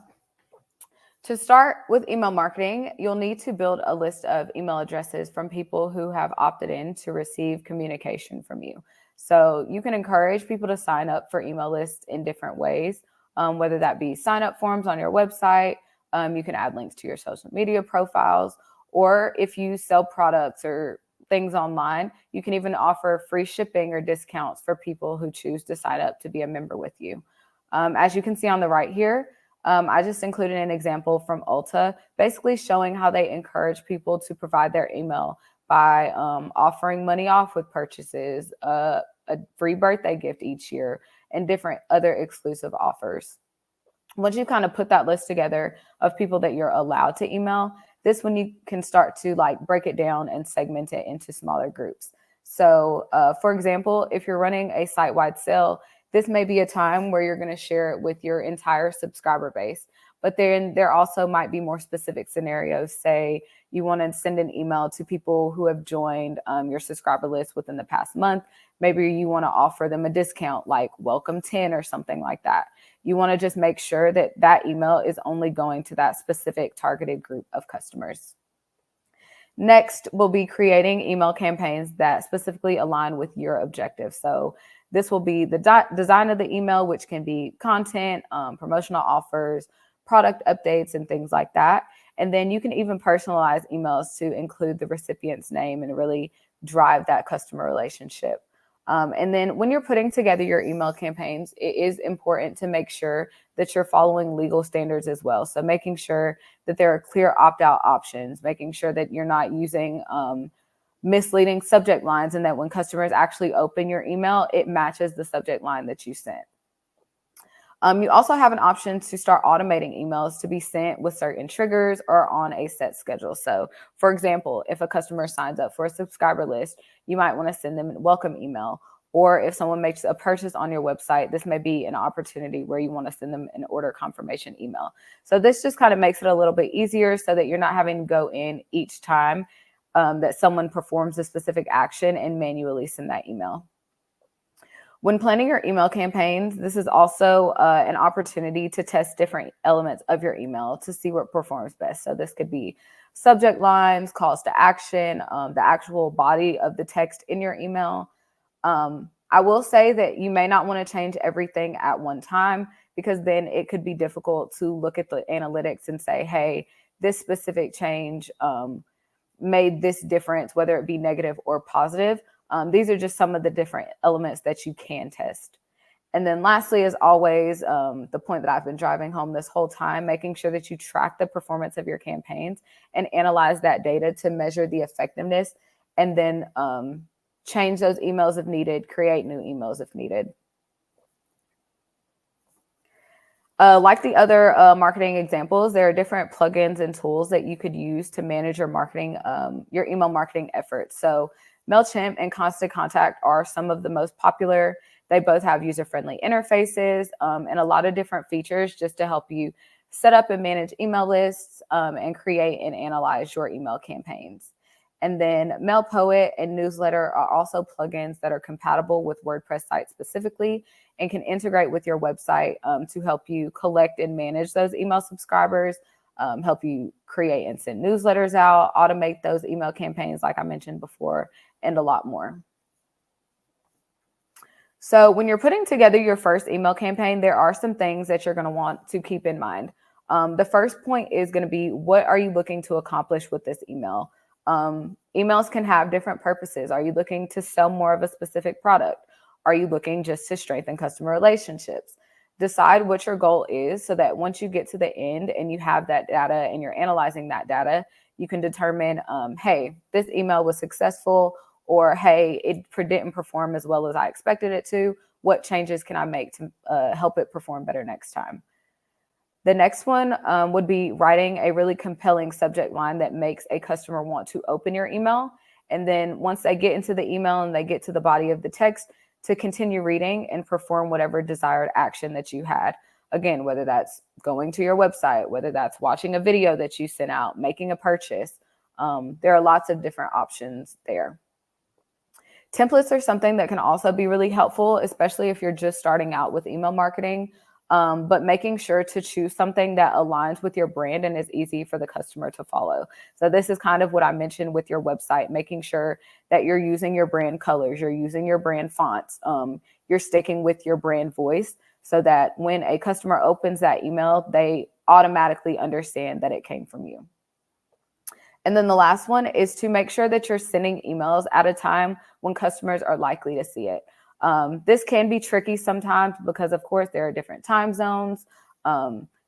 Speaker 2: to start with email marketing, you'll need to build a list of email addresses from people who have opted in to receive communication from you. So you can encourage people to sign up for email lists in different ways, whether that be sign up forms on your website. You can add links to your social media profiles, or if you sell products or things online, you can even offer free shipping or discounts for people who choose to sign up to be a member with you. As you can see on the right here, I just included an example from Ulta, basically showing how they encourage people to provide their email by offering money off with purchases, a free birthday gift each year, and different other exclusive offers. Once you kind of put that list together of people that you're allowed to email, this one you can start to like break it down and segment it into smaller groups. So for example, if you're running a site-wide sale, this may be a time where you're going to share it with your entire subscriber base. But then there also might be more specific scenarios. Say you want to send an email to people who have joined your subscriber list within the past month. Maybe you want to offer them a discount like welcome 10 or something like that. You want to just make sure that that email is only going to that specific targeted group of customers. Next, we'll be creating email campaigns that specifically align with your objectives. So this will be the design of the email, which can be content, promotional offers, product updates, and things like that. And then you can even personalize emails to include the recipient's name and really drive that customer relationship. And then when you're putting together your email campaigns, it is important to make sure that you're following legal standards as well. So making sure that there are clear opt-out options, making sure that you're not using misleading subject lines, and that when customers actually open your email, it matches the subject line that you sent. You also have an option to start automating emails to be sent with certain triggers or on a set schedule. So, for example, if a customer signs up for a subscriber list, you might want to send them a welcome email. Or if someone makes a purchase on your website, this may be an opportunity where you want to send them an order confirmation email. So this just kind of makes it a little bit easier so that you're not having to go in each time that someone performs a specific action and manually send that email. When planning your email campaigns, this is also an opportunity to test different elements of your email to see what performs best. So this could be subject lines, calls to action, the actual body of the text in your email. I will say that you may not want to change everything at one time, because then it could be difficult to look at the analytics and say, hey, this specific change made this difference, whether it be negative or positive. These are just some of the different elements that you can test. And then lastly, as always, the point that I've been driving home this whole time, making sure that you track the performance of your campaigns and analyze that data to measure the effectiveness, and then change those emails if needed, create new emails if needed. Like the other marketing examples, there are different plugins and tools that you could use to manage your marketing, your email marketing efforts. So MailChimp and Constant Contact are some of the most popular. They both have user-friendly interfaces and a lot of different features just to help you set up and manage email lists and create and analyze your email campaigns. And then MailPoet and Newsletter are also plugins that are compatible with WordPress sites specifically and can integrate with your website to help you collect and manage those email subscribers, help you create and send newsletters out, automate those email campaigns like I mentioned before, and a lot more. So when you're putting together your first email campaign, there are some things that you're going to want to keep in mind. The first point is going to be, what are you looking to accomplish with this email? Emails can have different purposes. Are you looking to sell more of a specific product? Are you looking just to strengthen customer relationships? Decide what your goal is so that once you get to the end and you have that data and you're analyzing that data, you can determine, hey, this email was successful, or hey, it didn't perform as well as I expected it to. What changes can I make to help it perform better next time? The next one would be writing a really compelling subject line that makes a customer want to open your email. And then once they get into the email and they get to the body of the text, to continue reading and perform whatever desired action that you had. Again, whether that's going to your website, whether that's watching a video that you sent out, making a purchase. There are lots of different options there. Templates are something that can also be really helpful, especially if you're just starting out with email marketing. But making sure to choose something that aligns with your brand and is easy for the customer to follow. So this is kind of what I mentioned with your website, making sure that you're using your brand colors, you're using your brand fonts, you're sticking with your brand voice so that when a customer opens that email, they automatically understand that it came from you. And then the last one is to make sure that you're sending emails at a time when customers are likely to see it. This can be tricky sometimes because, of course, there are different time zones.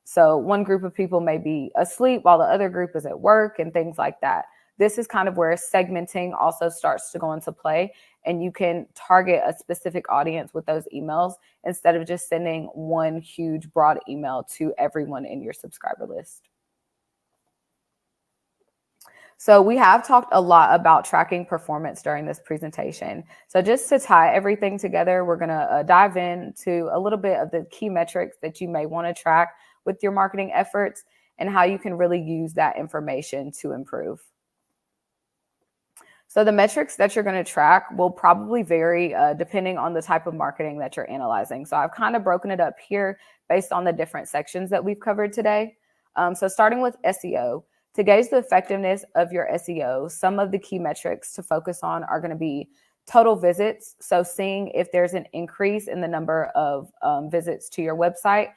Speaker 2: So one group of people may be asleep while the other group is at work and things like that. This is kind of where segmenting also starts to go into play, and you can target a specific audience with those emails instead of just sending one huge broad email to everyone in your subscriber list. So we have talked a lot about tracking performance during this presentation. So just to tie everything together, we're going to dive into a little bit of the key metrics that you may want to track with your marketing efforts and how you can really use that information to improve. So the metrics that you're going to track will probably vary depending on the type of marketing that you're analyzing. So I've kind of broken it up here based on the different sections that we've covered today. So starting with SEO, to gauge the effectiveness of your SEO, some of the key metrics to focus on are going to be total visits. So seeing if there's an increase in the number of visits to your website,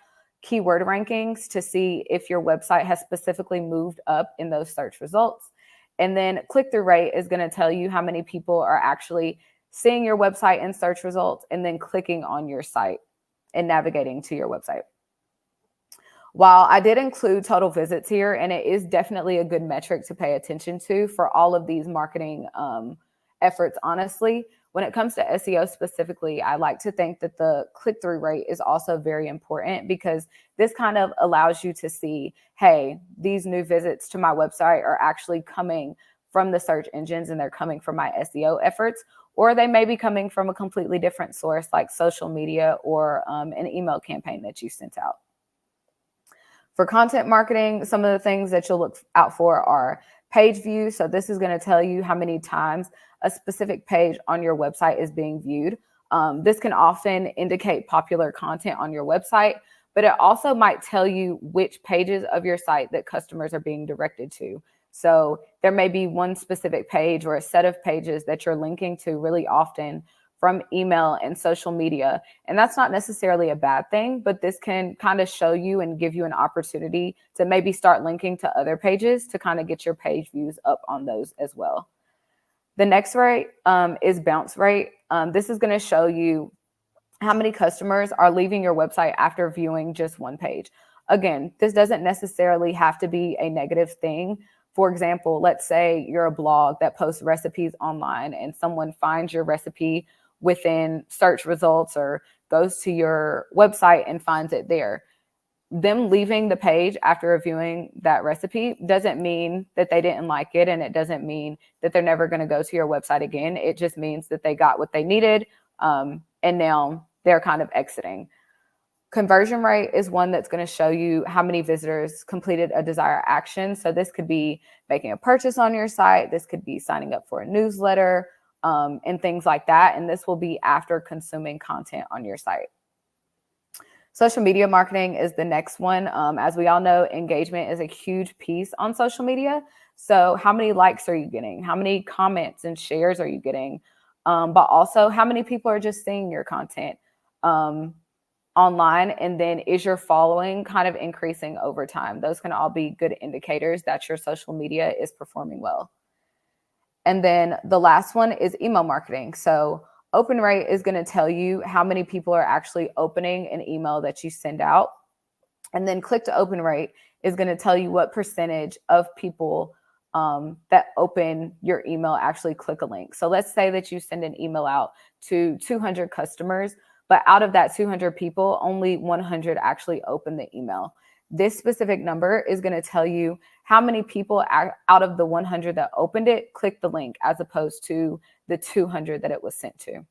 Speaker 2: keyword rankings to see if your website has specifically moved up in those search results. And then click-through rate is going to tell you how many people are actually seeing your website in search results and then clicking on your site and navigating to your website. While I did include total visits here, and it is definitely a good metric to pay attention to for all of these marketing efforts, honestly, when it comes to SEO specifically, I like to think that the click-through rate is also very important because this kind of allows you to see, hey, these new visits to my website are actually coming from the search engines and they're coming from my SEO efforts, or they may be coming from a completely different source like social media or an email campaign that you sent out. For content marketing, some of the things that you'll look out for are page views. So this is going to tell you how many times a specific page on your website is being viewed. This can often indicate popular content on your website, but it also might tell you which pages of your site that customers are being directed to. So there may be one specific page or a set of pages that you're linking to really often from email and social media. And that's not necessarily a bad thing, but this can kind of show you and give you an opportunity to maybe start linking to other pages to kind of get your page views up on those as well. The next rate is bounce rate. This is going to show you how many customers are leaving your website after viewing just one page. Again, this doesn't necessarily have to be a negative thing. For example, let's say you're a blog that posts recipes online and someone finds your recipe within search results or goes to your website and finds it there. Them leaving the page after reviewing that recipe doesn't mean that they didn't like it, and it doesn't mean that they're never going to go to your website again. It just means that they got what they needed, and now they're kind of exiting. Conversion rate is one that's going to show you how many visitors completed a desired action. So this could be making a purchase on your site. This could be signing up for a newsletter, and things like that. And this will be after consuming content on your site. Social media marketing is the next one. As we all know, engagement is a huge piece on social media. So how many likes are you getting? How many comments and shares are you getting? But also how many people are just seeing your content online? And then is your following kind of increasing over time? Those can all be good indicators that your social media is performing well. And then the last one is email marketing. So open rate is going to tell you how many people are actually opening an email that you send out. And then click to open rate is going to tell you what percentage of people that open your email actually click a link. So let's say that you send an email out to 200 customers, but out of that 200 people, only 100 actually open the email. This specific number is going to tell you how many people out of the 100 that opened it clicked the link as opposed to the 200 that it was sent to.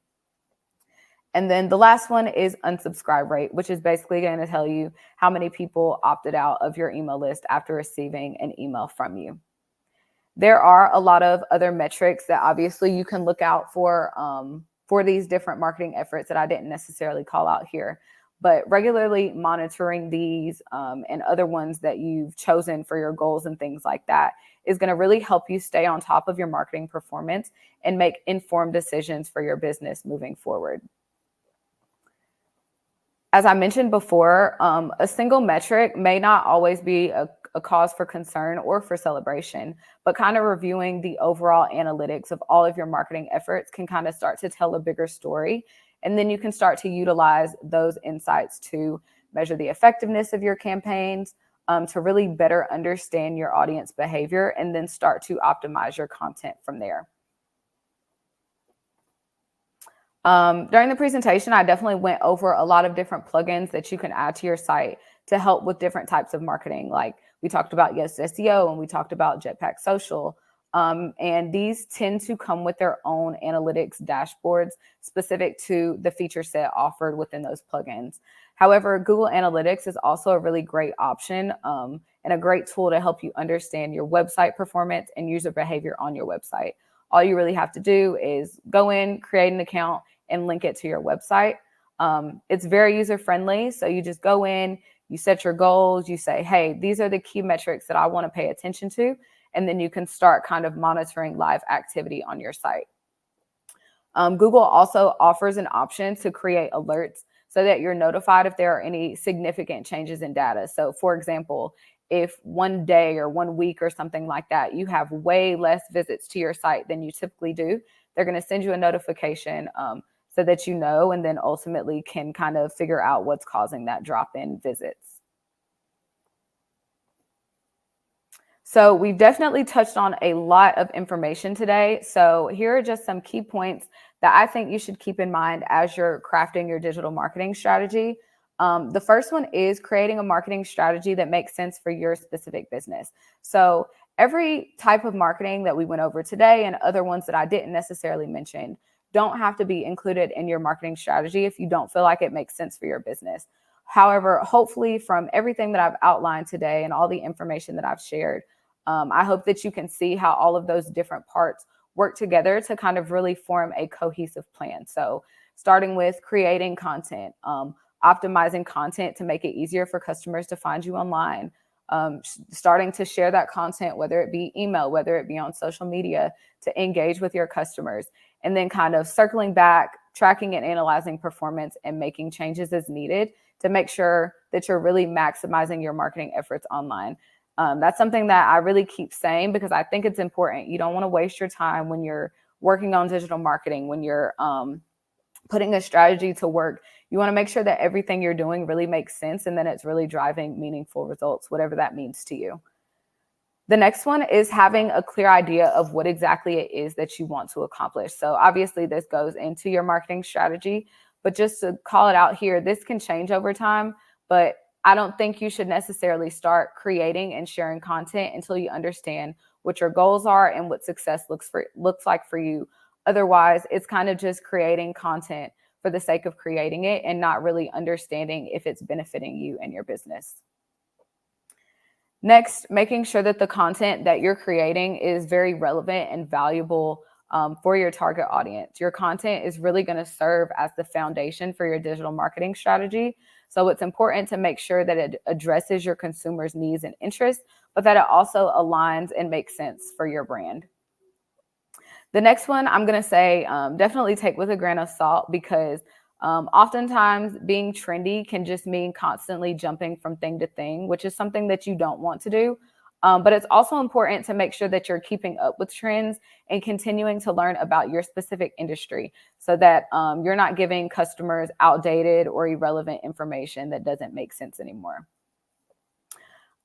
Speaker 2: And then the last one is unsubscribe rate, which is basically going to tell you how many people opted out of your email list after receiving an email from you. There are a lot of other metrics that obviously you can look out for these different marketing efforts that I didn't necessarily call out here. But regularly monitoring these and other ones that you've chosen for your goals and things like that is going to really help you stay on top of your marketing performance and make informed decisions for your business moving forward. As I mentioned before, a single metric may not always be a cause for concern or for celebration, but kind of reviewing the overall analytics of all of your marketing efforts can kind of start to tell a bigger story. And then you can start to utilize those insights to measure the effectiveness of your campaigns, to really better understand your audience behavior, and then start to optimize your content from there. During the presentation, I definitely went over a lot of different plugins that you can add to your site to help with different types of marketing. Like we talked about SEO, and we talked about Jetpack Social. And these tend to come with their own analytics dashboards specific to the feature set offered within those plugins. However, Google Analytics is also a really great option and a great tool to help you understand your website performance and user behavior on your website. All you really have to do is go in, create an account, and link it to your website. It's very user-friendly. So you just go in, you set your goals, you say, hey, these are the key metrics that I want to pay attention to. And then you can start kind of monitoring live activity on your site. Google also offers an option to create alerts so that you're notified if there are any significant changes in data. So for example, if one day or 1 week or something like that, you have way less visits to your site than you typically do, they're going to send you a notification so that you know, and then ultimately can kind of figure out what's causing that drop in visits. So we've definitely touched on a lot of information today. So here are just some key points that I think you should keep in mind as you're crafting your digital marketing strategy. The first one is creating a marketing strategy that makes sense for your specific business. So every type of marketing that we went over today and other ones that I didn't necessarily mention don't have to be included in your marketing strategy if you don't feel like it makes sense for your business. However, hopefully from everything that I've outlined today and all the information that I've shared, I hope that you can see how all of those different parts work together to kind of really form a cohesive plan. So starting with creating content, optimizing content to make it easier for customers to find you online, starting to share that content, whether it be email, whether it be on social media, to engage with your customers, and then kind of circling back, tracking and analyzing performance and making changes as needed to make sure that you're really maximizing your marketing efforts online. That's something that I really keep saying because I think it's important. You don't want to waste your time when you're working on digital marketing, when you're putting a strategy to work. You want to make sure that everything you're doing really makes sense and then it's really driving meaningful results, whatever that means to you. The next one is having a clear idea of what exactly it is that you want to accomplish. So obviously this goes into your marketing strategy, but just to call it out here, this can change over time, but I don't think you should necessarily start creating and sharing content until you understand what your goals are and what success looks like for you. Otherwise, it's kind of just creating content for the sake of creating it and not really understanding if it's benefiting you and your business. Next, making sure that the content that you're creating is very relevant and valuable for your target audience. Your content is really going to serve as the foundation for your digital marketing strategy. So it's important to make sure that it addresses your consumers' needs and interests, but that it also aligns and makes sense for your brand. The next one I'm going to say definitely take with a grain of salt because oftentimes being trendy can just mean constantly jumping from thing to thing, which is something that you don't want to do. But it's also important to make sure that you're keeping up with trends and continuing to learn about your specific industry so that you're not giving customers outdated or irrelevant information that doesn't make sense anymore.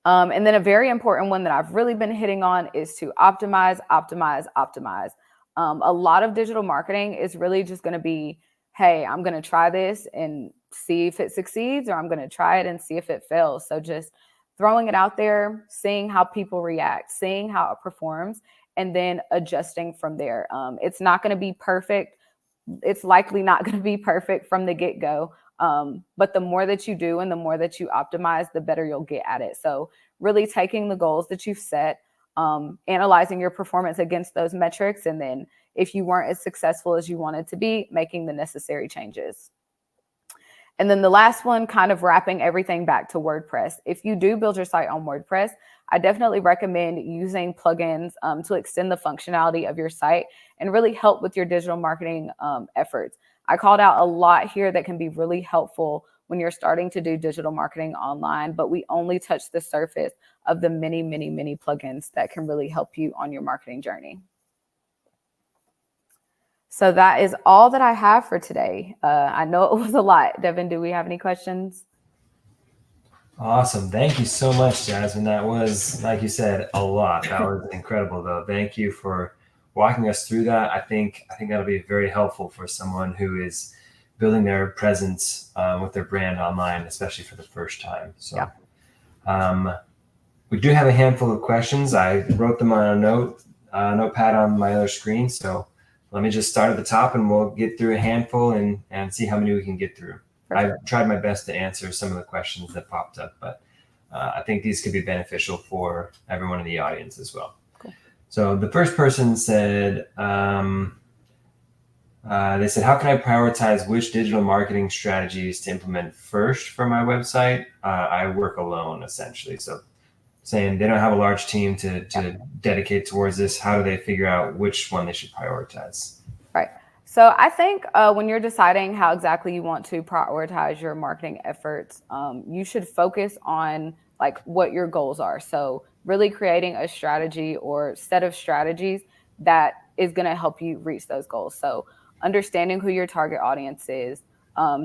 Speaker 2: And then a very important one that I've really been hitting on is to optimize, optimize, optimize. A lot of digital marketing is really just going to be, hey, I'm going to try this and see if it succeeds, or I'm going to try it and see if it fails. So just throwing it out there, seeing how people react, seeing how it performs, and then adjusting from there. It's not going to be perfect. It's likely not going to be perfect from the get-go. But the more that you do and the more that you optimize, the better you'll get at it. So really taking the goals that you've set, analyzing your performance against those metrics, and then if you weren't as successful as you wanted to be, making the necessary changes. And then the last one, kind of wrapping everything back to WordPress. If you do build your site on WordPress, I definitely recommend using plugins to extend the functionality of your site and really help with your digital marketing efforts. I called out a lot here that can be really helpful when you're starting to do digital marketing online, but we only touched the surface of the many, many, many plugins that can really help you on your marketing journey. So that is all that I have for today. I know it was a lot. Devin, do we have any questions?
Speaker 1: Awesome. Thank you so much, Jasmine. That was, like you said, a lot. That was incredible, though. Thank you for walking us through that. I think that'll be very helpful for someone who is building their presence with their brand online, especially for the first time. So
Speaker 2: Yeah.
Speaker 1: we do have a handful of questions. I wrote them on a note notepad on my other screen. So let me just start at the top and we'll get through a handful and see how many we can get through. I've tried my best to answer some of the questions that popped up, but I think these could be beneficial for everyone in the audience as well.
Speaker 2: Cool.
Speaker 1: So the first person said, they said, how can I prioritize which digital marketing strategies to implement first for my website? I work alone, essentially. So saying they don't have a large team to dedicate towards this. How do they figure out which one they should prioritize?
Speaker 2: Right. So I think when you're deciding how exactly you want to prioritize your marketing efforts, you should focus on like what your goals are. So really creating a strategy or set of strategies that is going to help you reach those goals. So understanding who your target audience is,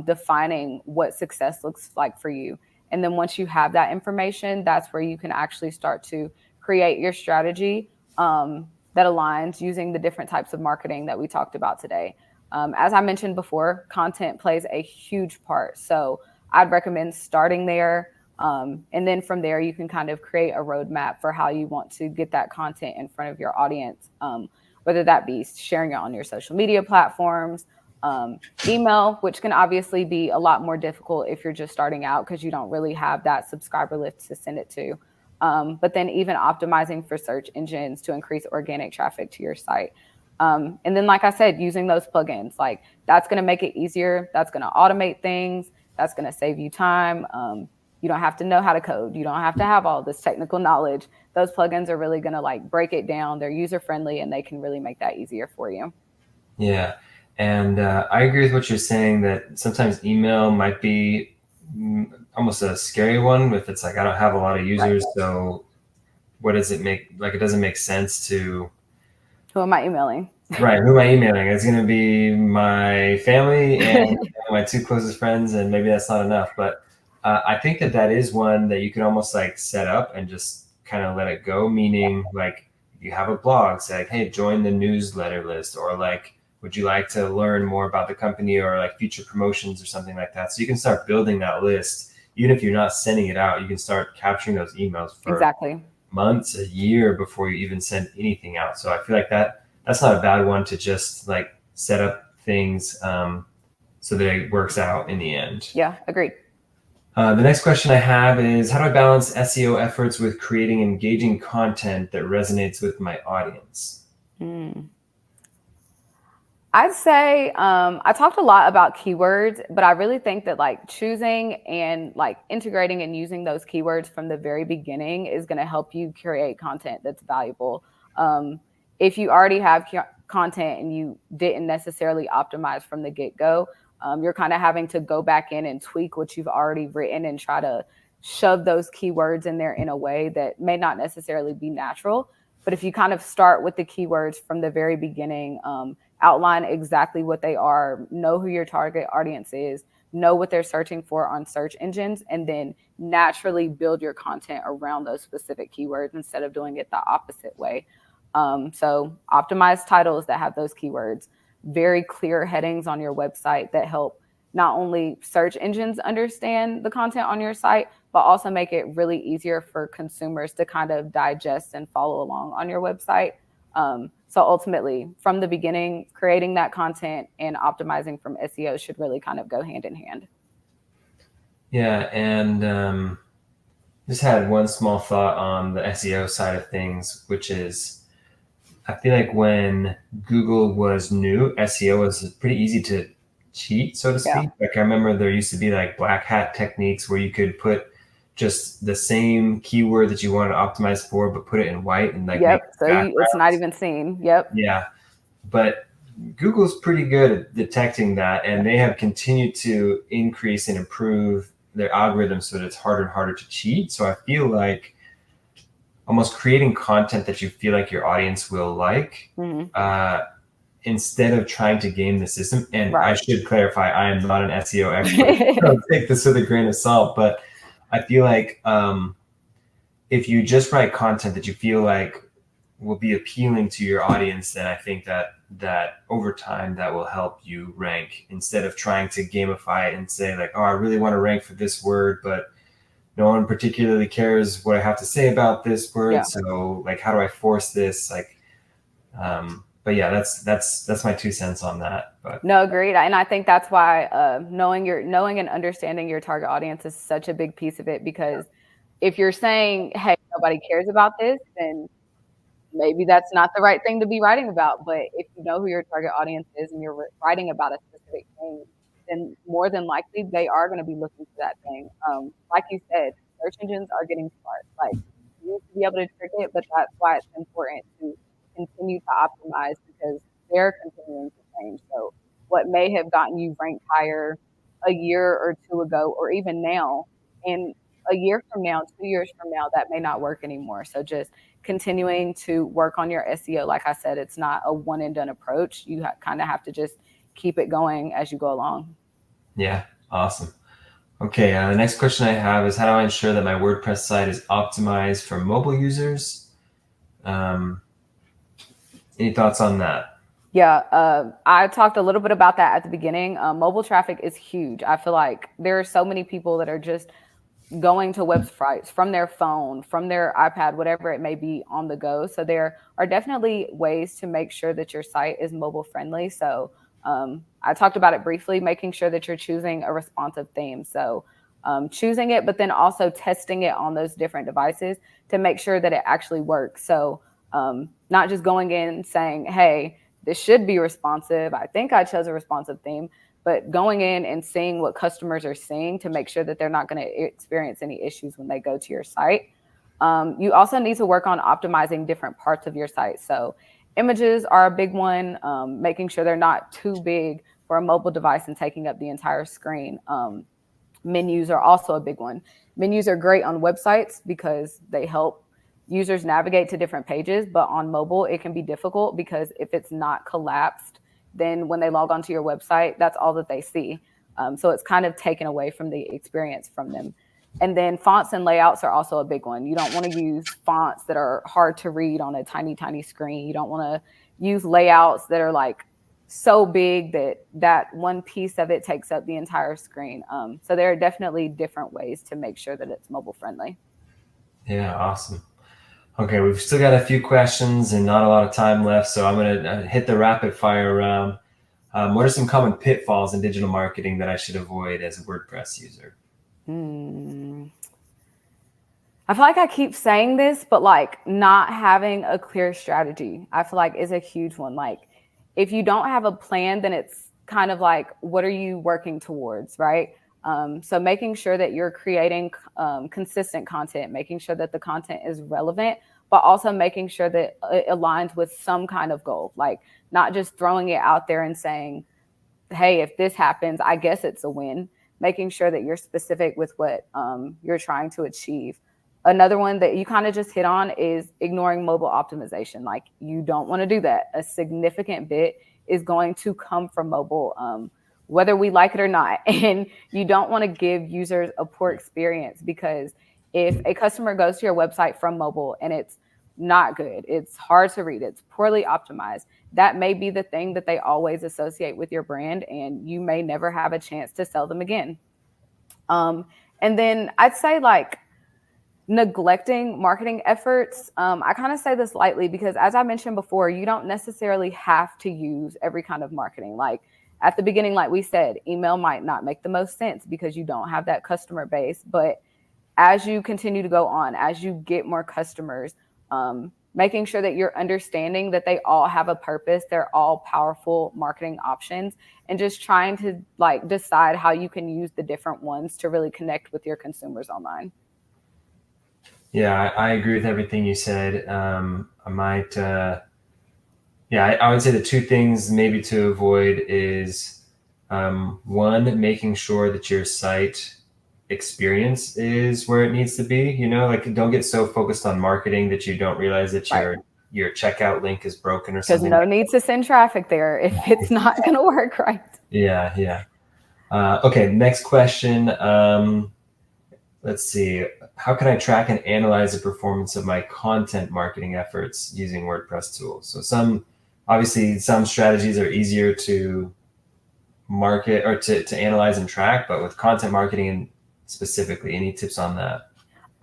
Speaker 2: defining what success looks like for you. And then once you have that information, that's where you can actually start to create your strategy that aligns using the different types of marketing that we talked about today. As I mentioned before, content plays a huge part. So I'd recommend starting there. And then from there, you can kind of create a roadmap for how you want to get that content in front of your audience, whether that be sharing it on your social media platforms, email, which can obviously be a lot more difficult if you're just starting out because you don't really have that subscriber list to send it to. But then even optimizing for search engines to increase organic traffic to your site. And then, like I said, using those plugins, like that's going to make it easier. That's going to automate things. That's going to save you time. You don't have to know how to code. You don't have to have all this technical knowledge. Those plugins are really going to like break it down. They're user friendly and they can really make that easier for you.
Speaker 1: Yeah. And I agree with what you're saying that sometimes email might be almost a scary one if it's like, I don't have a lot of users. Right. So what does it make? Like, it doesn't make sense to.
Speaker 2: Who am I emailing?
Speaker 1: Right. Who am I emailing? It's going to be my family and my two closest friends. And maybe that's not enough. But I think that is one that you can almost like set up and just kind of let it go. Meaning like you have a blog, say like, hey, join the newsletter list, or like, would you like to learn more about the company or like future promotions or something like that? So you can start building that list. Even if you're not sending it out, you can start capturing those emails for months, a year before you even send anything out. So I feel like that's not a bad one to just like set up things so that it works out in the end.
Speaker 2: Yeah, agreed.
Speaker 1: The next question I have is, how do I balance SEO efforts with creating engaging content that resonates with my audience?
Speaker 2: I'd say I talked a lot about keywords, but I really think that like choosing and like integrating and using those keywords from the very beginning is going to help you create content that's valuable. If you already have content and you didn't necessarily optimize from the get-go, you're kind of having to go back in and tweak what you've already written and try to shove those keywords in there in a way that may not necessarily be natural. But if you kind of start with the keywords from the very beginning, outline exactly what they are, know who your target audience is, know what they're searching for on search engines, and then naturally build your content around those specific keywords instead of doing it the opposite way. So optimize titles that have those keywords, very clear headings on your website that help not only search engines understand the content on your site, but also make it really easier for consumers to kind of digest and follow along on your website. So ultimately, from the beginning, creating that content and optimizing from SEO should really kind of go hand in hand.
Speaker 1: Yeah, and just had one small thought on the SEO side of things, which is, I feel like when Google was new, SEO was pretty easy to cheat, so to speak. Yeah. Like I remember there used to be like black hat techniques where you could put just the same keyword that you wanted to optimize for, but put it in white and like,
Speaker 2: so it's not even seen.
Speaker 1: Yeah. But Google's pretty good at detecting that, and they have continued to increase and improve their algorithms so that it's harder and harder to cheat. So I feel like almost creating content that you feel like your audience will like, instead of trying to game the system. And I should clarify, I am not an SEO expert. So take this with a grain of salt, but I feel like if you just write content that you feel like will be appealing to your audience, then I think that over time that will help you rank, instead of trying to gamify it and say like, oh, I really want to rank for this word, but no one particularly cares what I have to say about this word. Yeah. So like, how do I force this? Like, But yeah, that's my 2 cents on that. But
Speaker 2: No, agreed. And I think that's why knowing and understanding your target audience is such a big piece of it, because if you're saying, hey, nobody cares about this, then maybe that's not the right thing to be writing about. But if you know who your target audience is and you're writing about a specific thing, then more than likely they are going to be looking for that thing. Like you said, search engines are getting smart. Like, you need to be able to trick it, but that's why it's important to continue to optimize, because they're continuing to change. So what may have gotten you ranked higher a year or two ago, or even now, and a year from now, 2 years from now, that may not work anymore. So just continuing to work on your SEO. Like I said, it's not a one and done approach. You kind of have to just keep it going as you go along.
Speaker 1: yeah, awesome. Okay, the next question I have is, how do I ensure that my WordPress site is optimized for mobile users? Um, any thoughts on that?
Speaker 2: Yeah, I talked a little bit about that at the beginning. Mobile traffic is huge. I feel like there are so many people that are just going to websites from their phone, from their iPad, whatever it may be, on the go. So there are definitely ways to make sure that your site is mobile friendly. So I talked about it briefly, making sure that you're choosing a responsive theme. So choosing it, but then also testing it on those different devices to make sure that it actually works. So not just going in and saying, hey, this should be responsive. I think I chose a responsive theme, but going in and seeing what customers are seeing to make sure that they're not going to experience any issues when they go to your site. You also need to work on optimizing different parts of your site. So images are a big one, making sure they're not too big for a mobile device and taking up the entire screen. Menus are also a big one. Menus are great on websites because they help users navigate to different pages, but on mobile, it can be difficult because if it's not collapsed, then when they log onto your website, that's all that they see. So it's kind of taken away from the experience from them. And then fonts and layouts are also a big one. You don't want to use fonts that are hard to read on a tiny, tiny screen. You don't want to use layouts that are like so big that that one piece of it takes up the entire screen. So there are definitely different ways to make sure that it's mobile friendly.
Speaker 1: Yeah, awesome. Okay, we've still got a few questions and not a lot of time left, so I'm going to hit the rapid fire round. What are some common pitfalls in digital marketing that I should avoid as a WordPress user?
Speaker 2: I feel like I keep saying this, but like not having a clear strategy, I feel like is a huge one. Like if you don't have a plan, then it's kind of like, what are you working towards, right? So making sure that you're creating consistent content, making sure that the content is relevant, but also making sure that it aligns with some kind of goal, like not just throwing it out there and saying, hey, if this happens, I guess it's a win. Making sure that you're specific with what you're trying to achieve. Another one that you kind of just hit on is ignoring mobile optimization. Like you don't want to do that. A significant bit is going to come from mobile, whether we like it or not. And you don't want to give users a poor experience, because if a customer goes to your website from mobile and it's not good, it's hard to read, it's poorly optimized, that may be the thing that they always associate with your brand, and you may never have a chance to sell them again. And then I'd say like neglecting marketing efforts. I kind of say this lightly because, as I mentioned before, you don't necessarily have to use every kind of marketing. Like at the beginning, like we said, email might not make the most sense because you don't have that customer base. But as you continue to go on, as you get more customers, making sure that you're understanding that they all have a purpose, they're all powerful marketing options, and just trying to like decide how you can use the different ones to really connect with your consumers online.
Speaker 1: Yeah, I agree with everything you said. I might, yeah, I would say the two things maybe to avoid is one, making sure that your site experience is where it needs to be. You know, like don't get so focused on marketing that you don't realize that
Speaker 2: Right.
Speaker 1: your checkout link is broken or
Speaker 2: Because
Speaker 1: something.
Speaker 2: no need to send traffic there if it's not going to work right.
Speaker 1: Yeah, yeah. Okay, next question. Let's see. How can I track and analyze the performance of my content marketing efforts using WordPress tools? So obviously some strategies are easier to market or to analyze and track, but with content marketing and specifically, any tips on that?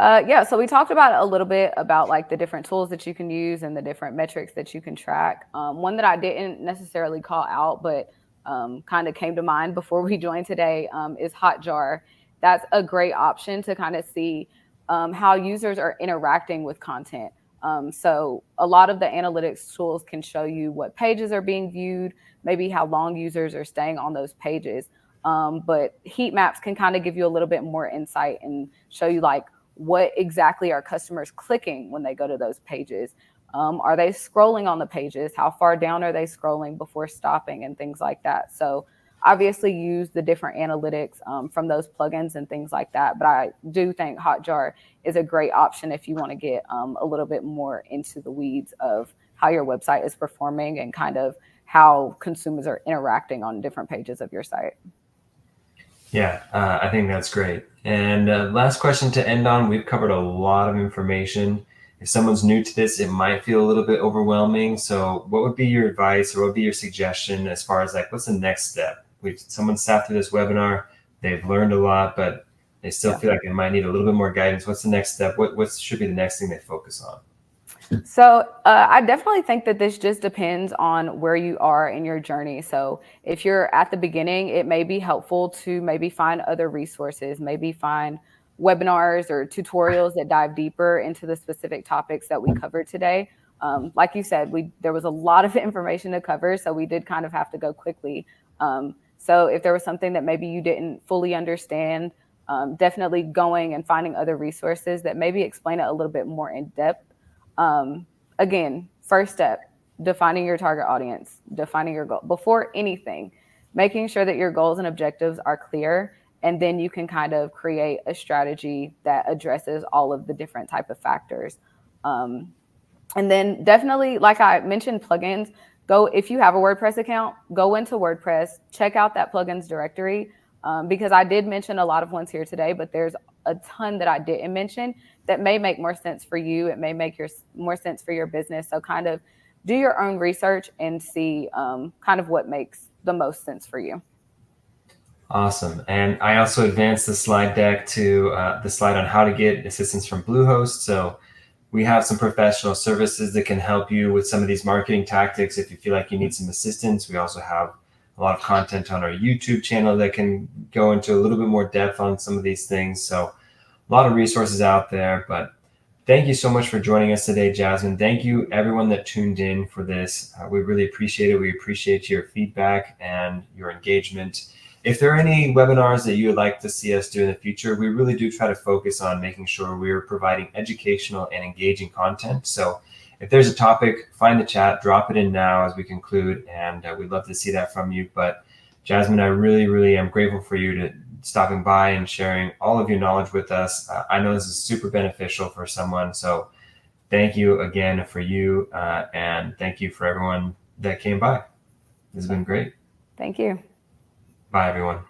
Speaker 2: Yeah, so we talked about a little bit about like the different tools that you can use and the different metrics that you can track. One that I didn't necessarily call out, but kind of came to mind before we joined today is Hotjar. That's a great option to kind of see how users are interacting with content. So a lot of the analytics tools can show you what pages are being viewed, maybe how long users are staying on those pages. But heat maps can kind of give you a little bit more insight and show you like what exactly are customers clicking when they go to those pages. Are they scrolling on the pages? How far down are they scrolling before stopping and things like that? So obviously use the different analytics from those plugins and things like that. But I do think Hotjar is a great option if you want to get a little bit more into the weeds of how your website is performing and kind of how consumers are interacting on different pages of your site.
Speaker 1: Yeah, I think that's great. And last question to end on, we've covered a lot of information. If someone's new to this, it might feel a little bit overwhelming. So what would be your advice or what would be your suggestion as far as like, what's the next step? Someone sat through this webinar, they've learned a lot, but they still feel like they might need a little bit more guidance. What's the next step? What should be the next thing they focus on?
Speaker 2: So I definitely think that this just depends on where you are in your journey. So if you're at the beginning, it may be helpful to maybe find other resources, maybe find webinars or tutorials that dive deeper into the specific topics that we covered today. Like you said, there was a lot of information to cover, so we did kind of have to go quickly. So if there was something that maybe you didn't fully understand, definitely going and finding other resources that maybe explain it a little bit more in depth. Again, first step, defining your target audience, defining your goal before anything, making sure that your goals and objectives are clear. And then you can kind of create a strategy that addresses all of the different type of factors. And then definitely, like I mentioned, plugins, if you have a WordPress account, go into WordPress, check out that plugins directory. Because I did mention a lot of ones here today, but there's a ton that I didn't mention that may make more sense for you. It may make more sense for your business. So kind of do your own research and see kind of what makes the most sense for you.
Speaker 1: Awesome. And I also advanced the slide deck to the slide on how to get assistance from Bluehost. So we have some professional services that can help you with some of these marketing tactics if you feel like you need some assistance. We also have a lot of content on our YouTube channel that can go into a little bit more depth on some of these things. So a lot of resources out there, but thank you so much for joining us today, Jasmine. Thank you everyone that tuned in for this. We really appreciate it. We appreciate your feedback and your engagement. If there are any webinars that you would like to see us do in the future, we really do try to focus on making sure we're providing educational and engaging content. So if there's a topic, find the chat, drop it in now as we conclude, and we'd love to see that from you. But Jasmine, I really, really am grateful for you to stopping by and sharing all of your knowledge with us. I know this is super beneficial for someone. So thank you again for you, and thank you for everyone that came by. This has been great.
Speaker 2: Thank you.
Speaker 1: Bye, everyone.